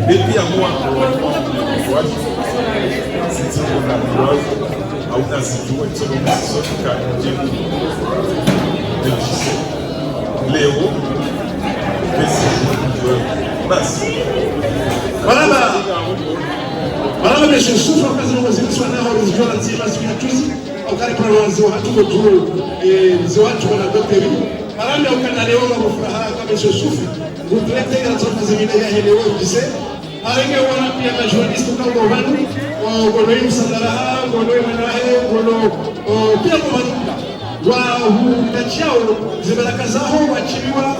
S7: Depuis à moi, c'est hauna zijua soka leo basi
S1: Malama Monsieur Souffle, occasion de sélectionner les joueurs de la tous, au cas de wazee watu mzee watu wana doktori. Malama ukanaleo na furaha kama Monsieur Souffle, vous traitez dans son zingine ya leo kise. Arenge wana pia majournaliste kama wanu, wanaoimu sandara, wanaoimu nae, pia kwa wa hutachao zibaraka zao wachibiwa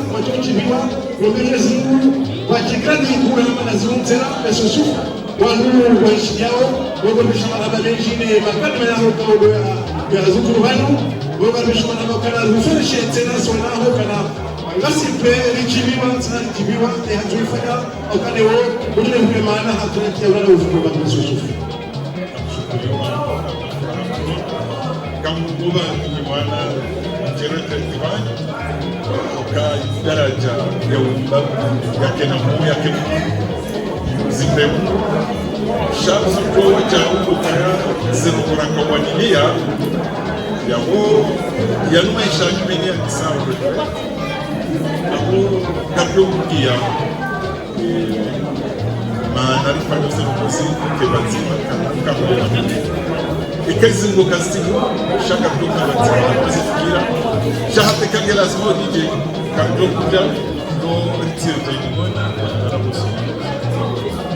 S1: Mwenyezi Mungu wachikadi kuna manazungumzera Monsieur Souffle wanu waishi yao wagombesha maraba mengine makadi yao kwa ya zukuru wanu wagombesha maraba kana rufere tena sona ho kana ngasipe lijibiwa sana lijibiwa hatuifanya ukanewo ule ule maana hatunakia wala ufuko kwa Yusufu
S7: kama ngoba ni mwana jerete tivani ka daraja ya umba yake na moyo yake zipemu shabu kwa cha ukaya zero kwa wanilia yabo yanuma ishanyumenia kisawa ako kapyokia maana alifanya usanuzi kebazima kama ikazingo kastigo shaka kutoka bazima kuzifikira shahate kagela zimo DJ kapyokuja do ntiro jimona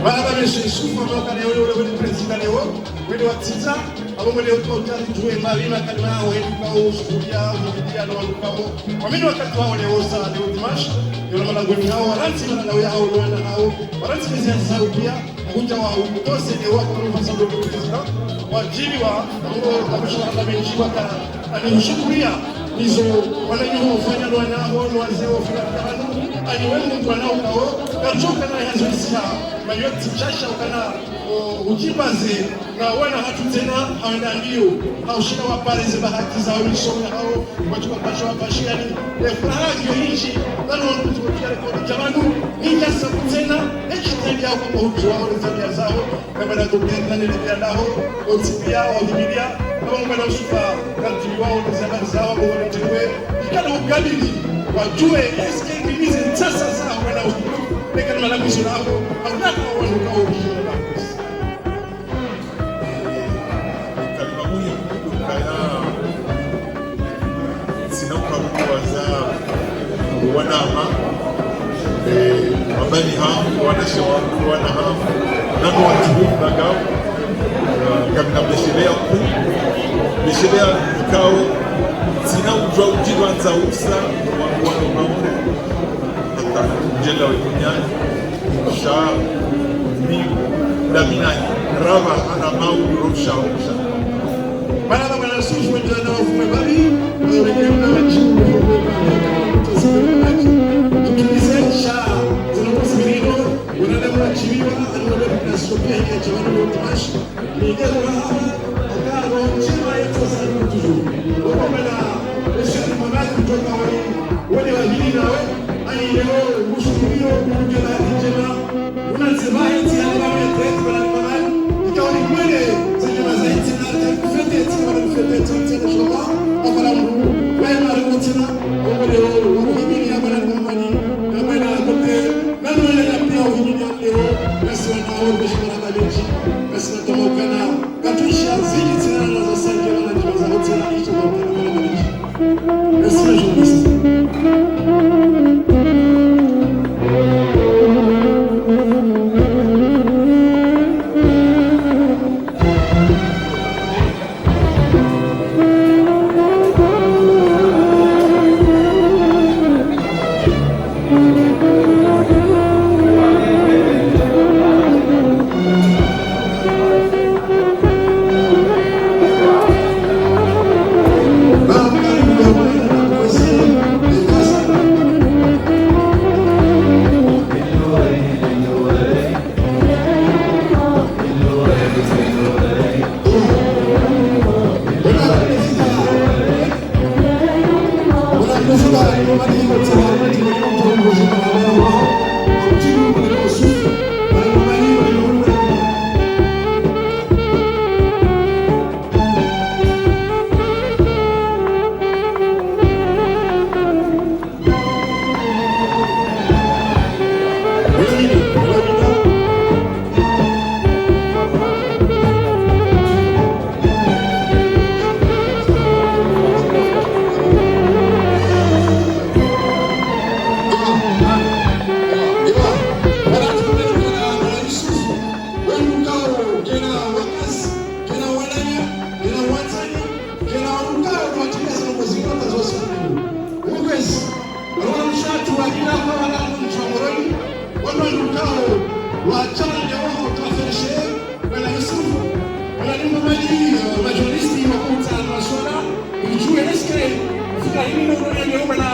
S1: Bana meshe sufa mwaka leo ule president leo wale watita abo wale utotari tuwe malima kadma wewe kwa usuria umidia na walukamo wamini wakati wao leo saa leo dimash yule malango ni hao waranti na leo hao wana hao waranti ni zao pia kuja wa utose leo kwa mfano ndio president wajibi wa ambao kamishna na benchi waka anishukuria hizo wanajua kufanya wanao wazee wa fulani aliwewe mtu anao kao kachoka na yazisia mayoti chasha ukana ujibaze na wana hatu tena haenda ndio haushika wapale za bahati za ulisoma hao watu wapasha wapashia ni furaha hiyo hichi bado wanakutukia rekodi jamani ninja sabu tena ekitende yao kwa utu wao tabia zao kama na tokenda ni ndio nao otipia au bibilia kama mbona usufa kanti wao ni zabari zao wao ntewe ikana ukabili wajue eske kimize sasa sawa wana usufa peka na malamu zao au kwa wao kwa
S7: wanama mabani hamu wanashawamu wana hamu nano watuhu bagao kamina beshelea ku beshelea kao sina ujwa ujidwa nza usa wano maure hata mjela wikunyani sha ni damina rava anamau rosha usha
S1: Bana bana sufu njana wafume bali wengine wajibu tukilisha tunaposimama wanadamu wachibiwa anaweza kunasopea ya jamani wa tumashi ni ndio hapa akao chama yetu sasa tuju wao bana sisi mwanangu kutoka wale wahili nawe ani leo mshuhudio kuja na kijana unasema eti anawe tete bana mama ikawa ni mwele zile zaidi na kufete tena kufete tena shoma kwa Mungu wewe mara tena wale wahili ya bana mama ni bana kote nani wale pia wahili leo basi wanao bishara baleji basi natomokana katusha zili tena na za sanje wana jimaza tena hicho kwa baleji basi na journalist Majority wa kuta maswala ijue eske fika hili ndio ndio bana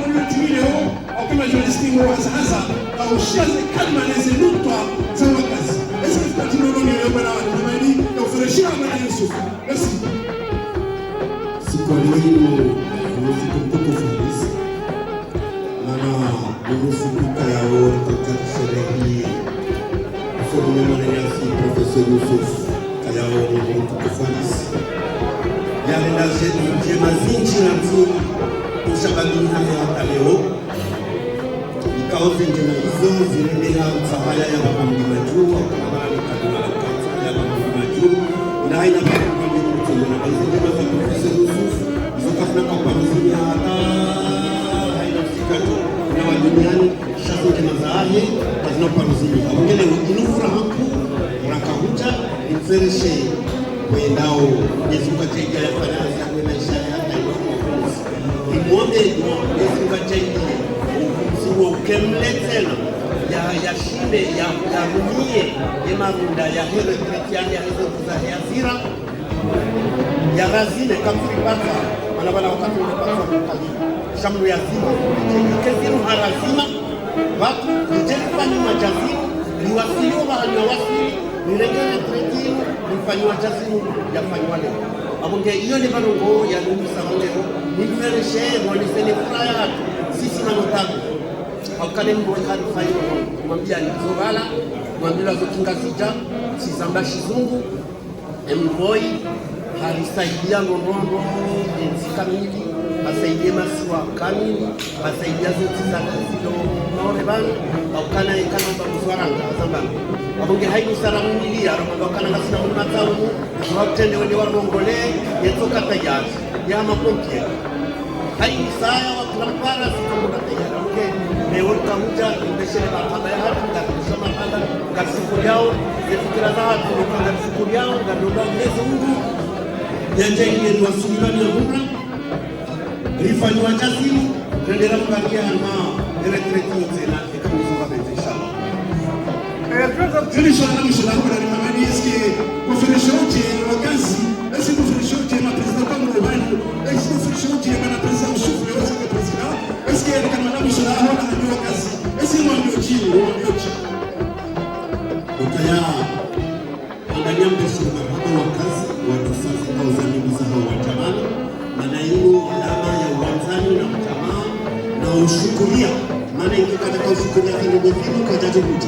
S1: mwenye timileo au kama journalistique wa sasa au shaze kalma leze nutwa za wakazi. Est-ce que tu peux nous donner bana wa tamani na ufureshia bana Yusuf? Merci.
S6: Siku leo mtukufu Faris Musika yao katika sherehe somo mwananyasi Professor Yusuf kayao mtukufu Faris yale na jema zinji na mzuri ushabani hapa leo ikaoze njema hizo zilibea msafara ya baba mlima juu kama bali kaduna la kwanza ya baba mlima juu na haina baba mlima juu na baadhi ya Professor Yusuf zikafuna kwa mzuri hata haina fikato na duniani shafu njema za ahe lazima kwa mzuri ngine inufura hapo unakahuta imfereshe kwendao Yesu katika ya faraja ya maisha yake imwombe Yesu katika siwo kemletela ya shinde ya dunie ya marunda ya hele kristiani ya hizo za hazira ya razine kamfuri pata wanabana wakati unapata mkali shamlu ya zima keziru harazima watu nitefanya majazimu liwasilio bahali wasili nilegele tretino nifanywa jazimu yafanywa leo abonge hiyo ni banongo ya ndugu samongeo nifereshe mwanisene furaya sisi manotabu wakale mboi hadi fayo mwambia ni zogala mwambia zokinga sija sisamba shizungu mboi harisaidia ngonondo kamili basaidia masiwa kamili basaidia zote za kilo naone bana wakana ikana babuzwaranga zambana abonge hayi salamu ndilia wakana ngasina mnatao wakatende wende warongole yetoka tayari ya mapompie hayi saya waklampara sikomba tayari okay leo kamuja mbeshele bakaba ya hatu ngakisoma panda ngasiku yao yefikira za hatu ngasiku yao ngadonda mwezo Mungu yanje ile ni wasulibani ya Mungu rifanywa jazimu rendera kubakia na electric tena ikamuzoka inshallah
S1: Tulisha na mshahara kwa ramani eski conference wa kazi eski conference ma president kama Rwanda eski conference ya president mshufu yote kwa president eski kama na mshahara na ndio kazi eski ndio chini
S6: ukaya angalia mbeshima hapo wa kazi wa tusasi au zamini za hao watamani maana hiyo alama ya uwanzani na mtamaa na ushukuria maana ingi katika ushukuria kidogo kwa jaji mtu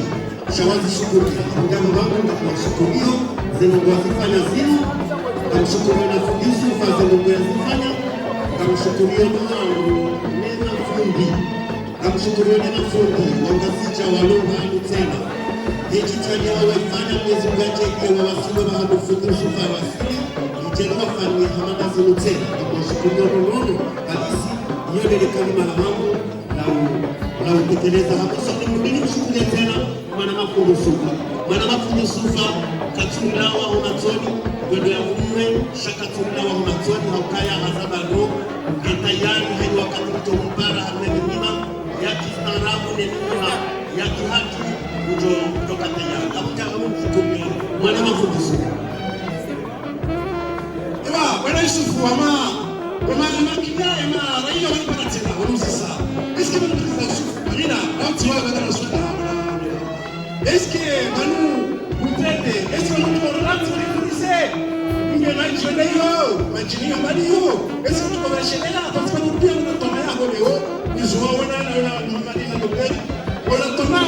S6: shawazi shukuri ngamo wangu na kuwashukurio zenu wasifanya zinu kamshukurio na Yusuf azenu yazifanya kamshukurio na nena fundi kamshukurio na fundi wangasicha walunga hadi tena hiki tani hawafanya mwezi mgaje kwa wasilo na hadufutu farasi kitendo fani hamada zinu tena kamshukurio nono halisi hiyo ni kalima la mambo na utekeleza hapo sasa mdini mshukuria tena mwana mafundo sufa katulawa unatoni gwendo ya umwe shakatulawa unatoni haukaya hazabado getayani haini wakati kutompara hamene mima ya kistaarabu nenuna ya kihati ujo kutoka tayari hapuka kama mshukuria mwana mafundo sufa
S1: bwana Yusuf wama makidaya ma raia wanapata tena wanusisa eski bwana Yusuf marina nauti wao badala swala est-ce que Manu vous traitez est-ce que nous rentrons dans le lycée nous allons jouer yo majini mbali yo est-ce que nous allons chez là parce que nous bien nous tomber à Boléo nous jouons na mbali na dokter on toma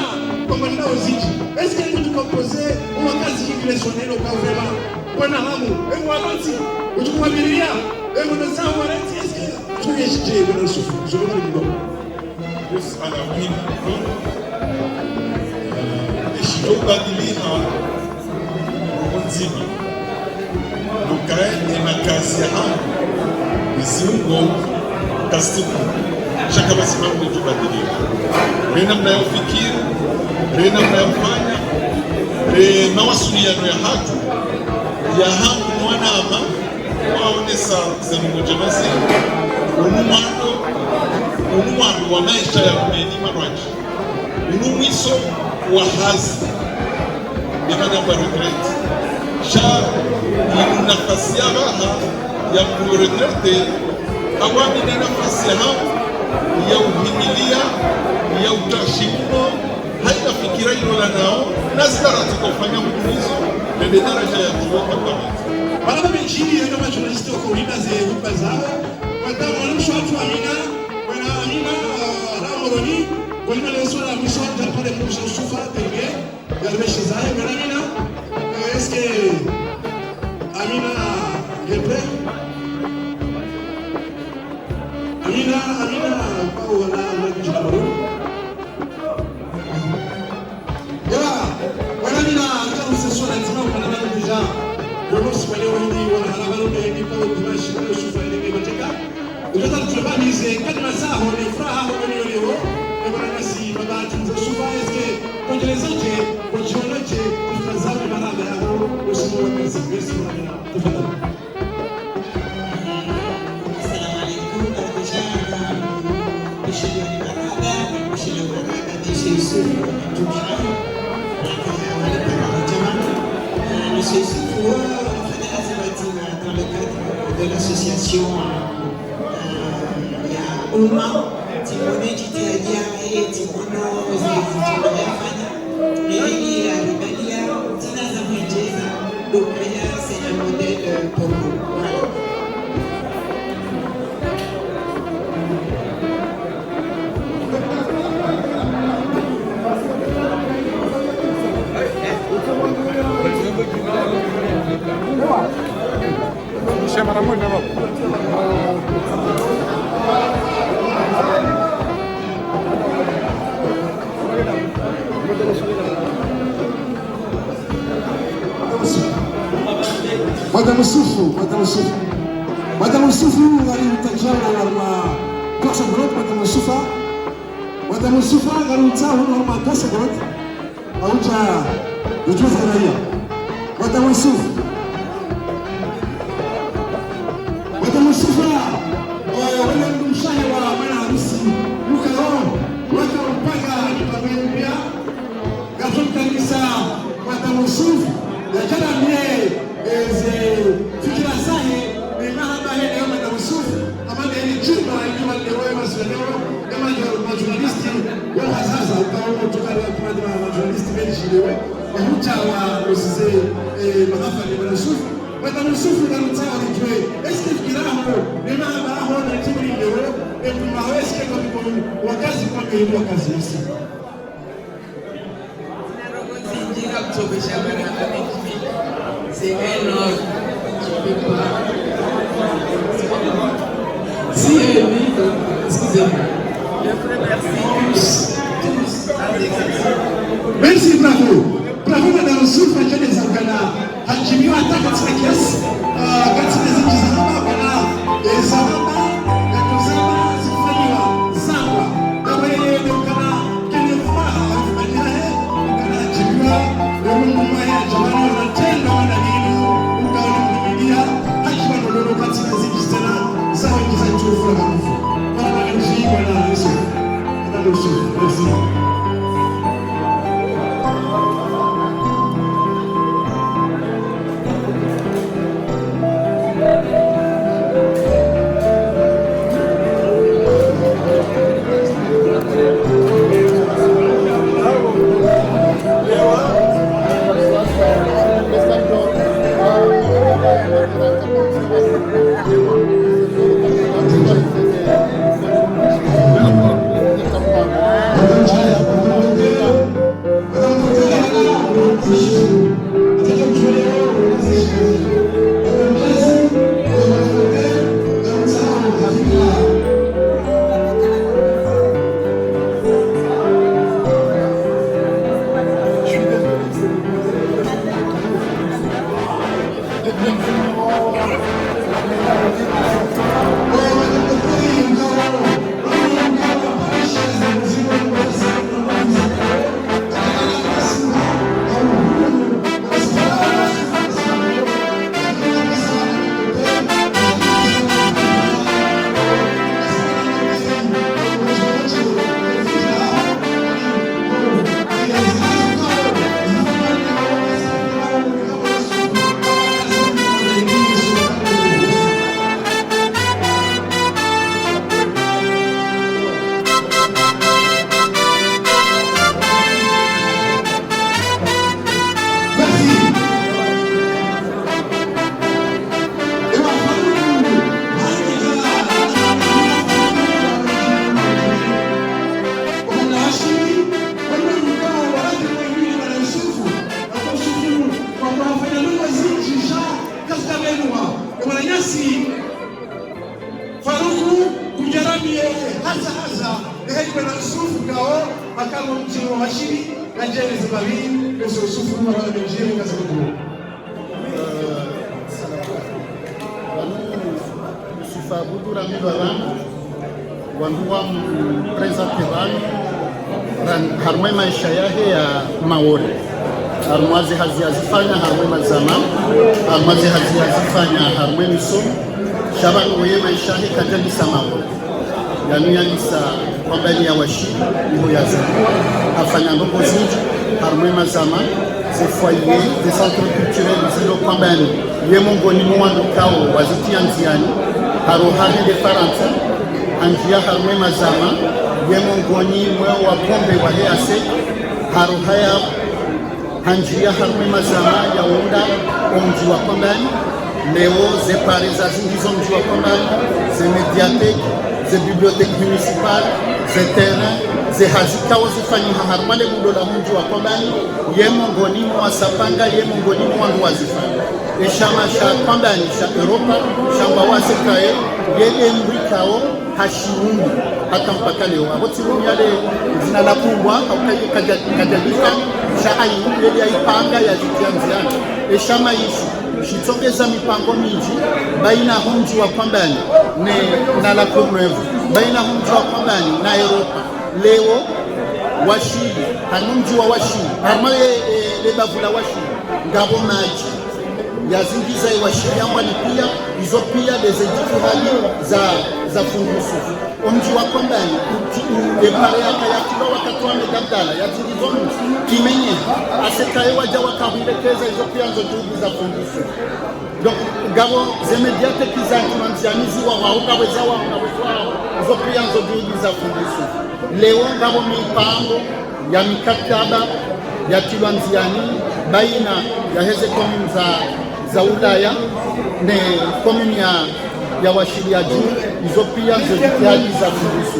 S1: comme là aussi est-ce que nous composer ou kazi relationnel au vraiment bwana hamu et moi aussi nous kumabilia et nous ça on est-ce que tu es jeté bwana Yusuf je vais le dire
S7: plus à la mine ubadilika mzima lukae na kazi yangu mzingo kasiku shaka basi mambo yatubadilika rena mnayofikiri rena mnayofanya mawasiliano ya hatu ya hamu mwanama waonesa zemungoje basi unumwando wa maisha ya kumeni marwaji unumwiso wa hazi yafanya kwa retreat sha inu nafasi ya baha ya kuretrete awami na nafasi ya hamu ya uhimilia ya utashimuno haina fikira hilo la nao na zitara tukafanya mtulizo nende daraja ya chuo kabisa.
S1: Bana mjini ya kama journalist wako winda ze hupa zao watamu wanamsho watu amina wana amina na moroni kwa nini leo swala mwisho ndio pale mwisho sufa tenge ya meshi zao bana amina eske amina yepe amina kwa wala mjini moroni wala amina kama sasa lazima kuna deja ونص مليون ولا على بالهم يعني قوي ماشي نشوف اللي بتجا وجدت تباني زي قد ما ساهو الافراح ومليون يورو يبقى الناس ما بعد نشوف اسكي وجلسوتي وجولتي وتزامي مع هذا وسمو كنسي تفضل.
S9: السلام عليكم déjà monsieur le Canada monsieur Souf Monsieur Soufou, dans le cadre de l'association il y a Ouma, Timone Titadia et Timono Zézitimonia et il y a Libalia, Tina Zamouidjeza, donc c'est un modèle pour nous.
S1: Madame Soufou, alimtajana na kosa grot Madame Soufa alimtahu na kosa grot auja ujuzi raia Madame Soufa wale mshahe wa bwana harusi mkao waka mpaka nipamembia gafu kanisa Madame Soufa ya jana mie fikira sahi ni mahaba leo Madame Soufa ambaye ni chumba kama leo masomo kama journalist wa sasa ukao kutoka kwa journalist benchi leo hucha wa usise mahaba ya Madame Soufa Madame Soufa ndio mtawa nijue eske fikiraho ni mahaba hapo na timu leo epi maweske kwa wakazi kwa hiyo kazi hizi
S9: Jinga kutobesha bana amekimi c'est énorme tu peux pas si oui excusez-moi je remercie tous
S1: merci bravo Madame Soufa jana zakana hajimiwa hata katika kiasi katika ziki za baba ezama katozama zifanywa sawa kama yeye ndio kana kile furaha afanyia kana hajimiwa ndio Mungu maya jamani wanatenda wana nini ukaona hakiwa ndio katika ziki tena sawa kiza chufu na nguvu bana nji bana Yesu Madame Soufa merci. Yusufu kao akamo mjini wa washiri na jeni zibabi Monsieur Yusufu mara mjini kazi kudu.
S10: Yusufu abudura mibarangu wanduwa mpresente wanu harumwe maisha yahe ya maore harumwazi hazifanya harumwe mazama harumwazi hazifanya harumwe misomo shabanu weye maisha yahe kajalisa maore yanisa kwamba ni ya washiri niho yazikuwa afanya ndogo zinji harumwe mazama zefoye de centre culturel zilo kwamba ye mongoni mwandu kao wazitia nziani harohahe de faransa anjia harumwe mazama ye mongoni mwe wa pombe wa hease harohaya anjia harumwe mazama ya unda omji wa kwambani leo ze pare za zingizo mji wa kwambani ze mediathèque ze bibliothèque municipale ze terrain ze hazikao zifanyiha harumale mudo la mji wa kwambani ye mongoni mwa sapanga ye mongoni mwa ndu wazifanya eshama sha kwambani sha Europa shamba wasekae yele mbrikao hashirungu hata mpaka leo abotirumu yale zina la kubwa au kajadika sha ayi yele yaipanga ya zikianziana eshama ishi shitongeza mipango miji baina humji wa kwambani na la kumrevu baina humji wa kwambani na Europa leo washiri hanumji wa washiri harma lebavula washiri ngabo maji yazingiza iwashiri yamba ni pia izo pia dezejifihali za fungusu omji wa kwambani epare yaka ya kilo wakatoa medabdala yazingizo mji kimenye asekaye waja wakahulekeza izo pia nzo jugu za fungusu donc ngabo zemediate kizanti manzianizi wa wauka weza wa unawezwao izo pia nzo jugu za fungusu leo ngabo mipango ya mikataba ya tilwanziani baina ya heze komini za Ulaya ne komini ya washiri ya juu izo pia zo jitihadi za fungusu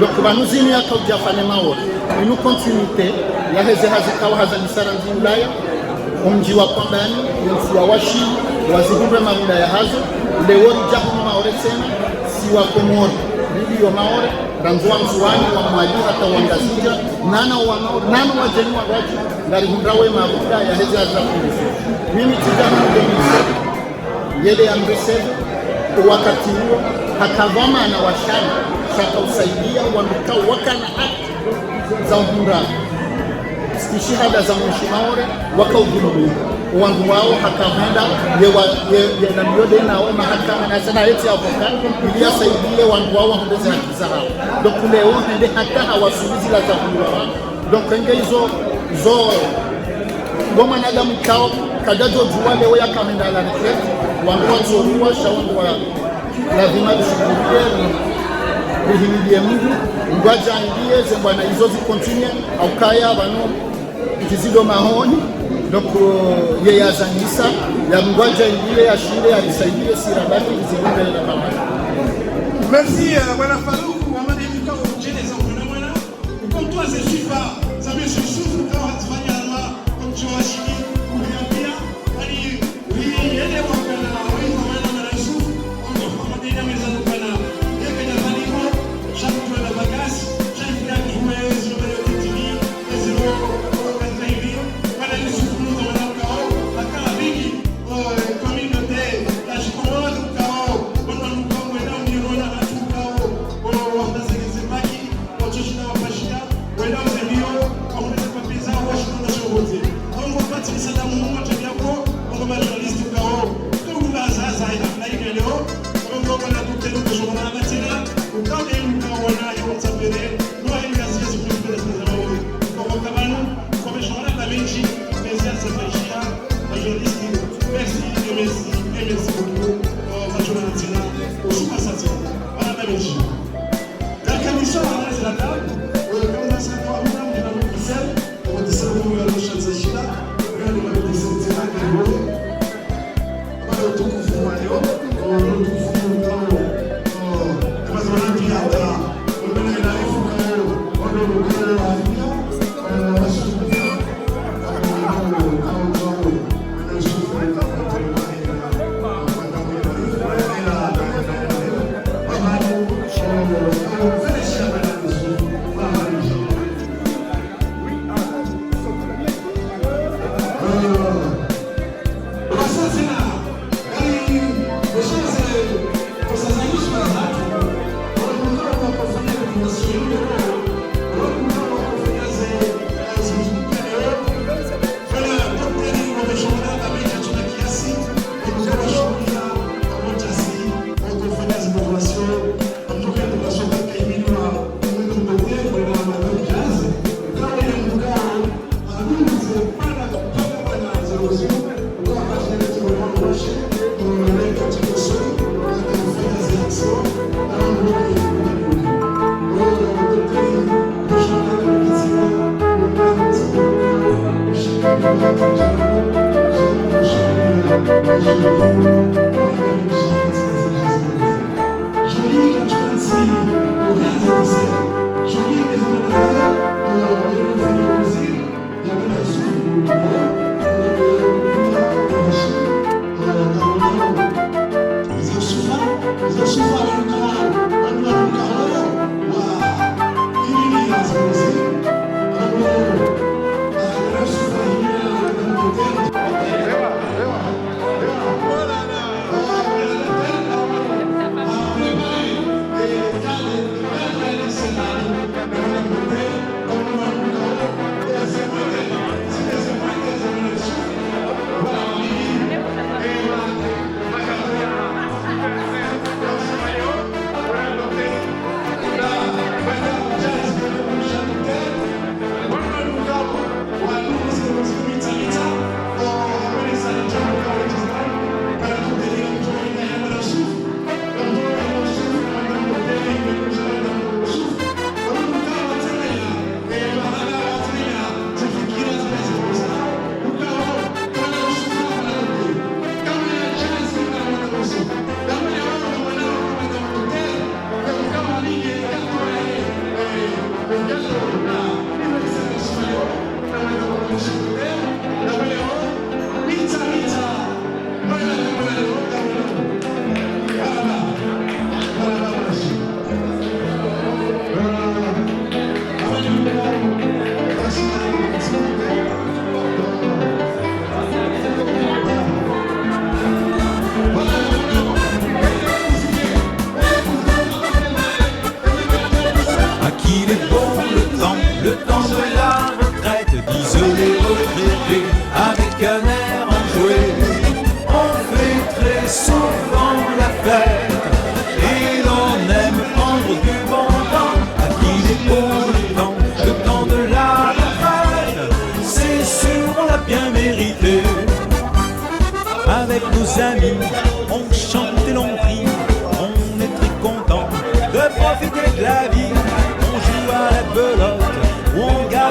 S10: donc banuzini ya kaujafane maore inu continuité ya heze hazikawa hazanisara nzi Ulaya omji wa kwambani yensi ya washiri wazihumbe maunda ya hazo leo rijahuni maore sena si wa komori ndio maore ranzwa msuani wa mwali hata wangazija nana wajeni wa waji ngari hundrawe mabuda ya hezi za fungusu mimi tijana mdemisa yele ya mbesebe wakati huo hakavama na washana shaka usaidia wamekao wakana haki za uhundra stishihada za mwishimaore wakaudhulumu wangu wao hakavenda na miyode nao mahakama na sana heti ya vokan ili yasaidie wangu wao wahundeze haki za hao donc leo hende hata hawasulizi la za hundu wao donc enge zo goma nadamu kao kadajo juwa leo ya kamenda la retraite wangu wazoruwa shawangu wa lazima tushukurie kuhimidie Mungu ngwaja ndiye zembwana izo zikontinue au kaya bano kizido mahoni donc yeye azanisa ya mgwaja ndiye ya shule alisaidie sirabati zingine na mama.
S1: Merci bwana Farouk wa mademika wa jeneza mwana kwa toi je suis pas ça veut je souffre quand hatufanya alma comme tu as chini kuambia ali yeye wakana wewe mwana na Yusuf on madina mezano kana yeye kana maliko chaque fois la bagage chaque fois jouer sur le TV zero kanzaidi wala Yusuf nous on a kao akala vingi communauté la shikola kao on nous kwenda uniona hatu kao wanda zake zimaki watoto na wapashia wenda uzemio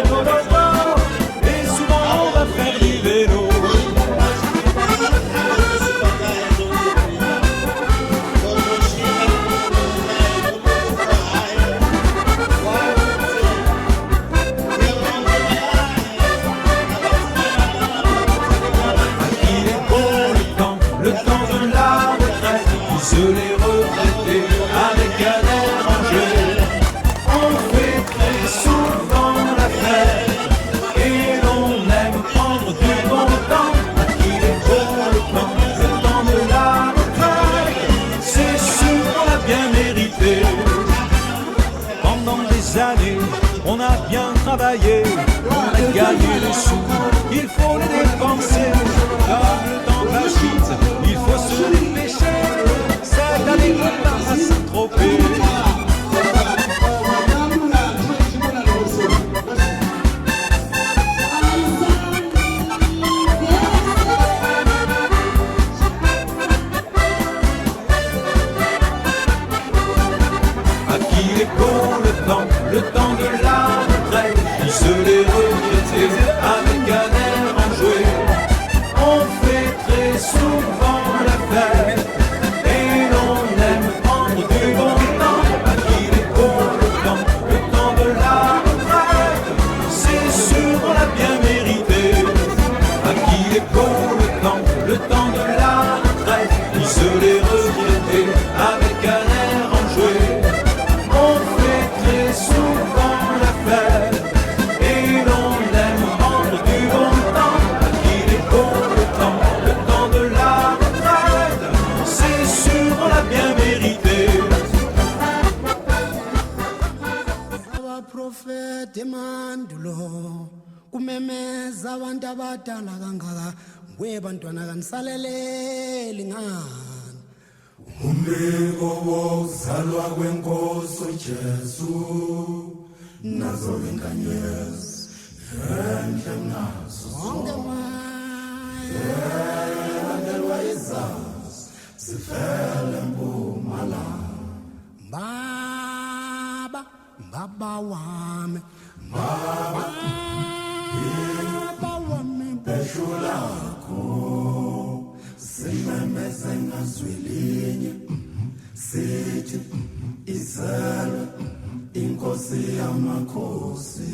S11: Nos et souvent on va faire du vélo. Il est beau le temps de la retraite, qui se les retraités avec un air enjoué. On fait très souvent la fête et l'on aime prendre du bon temps. Il est beau le temps de la retraite, c'est sûr qu'on l'a bien mérité. Pendant des années, on a bien travaillé, on a gagné des sous, il faut les dépenser. Comme le temps passe vite, il faut se dépêcher. Cette année, on part à Saint-Tropez. Il est beau le temps de la retraite, qui se les retraités avec un air enjoué. On fait très souvent la fête et l'on aime prendre du bon temps. Il est beau le temps de la retraite, c'est sûr on l'a bien mérité. Il est beau le temps de la retraite, qui se les retraités avec un air enjoué. On fait très souvent la fête et l'on aime prendre du bon temps. Il est beau le temps de la retraite, c'est sûr on l'a bien mérité.
S12: Aba prophète emandulo kumemeza abantu abadala kangaka ngwe bantwana kanisaleleli ngani
S11: Umbiko wokuzalwa kwenkosi uJesu nazo inkanyezi enhle nazo
S12: wonke
S11: landelwa izazi zifele mpumalanga.
S12: baba wami
S11: Beshulakho simemeze ngazwilinye sithi izalwe inkosi yamakhosi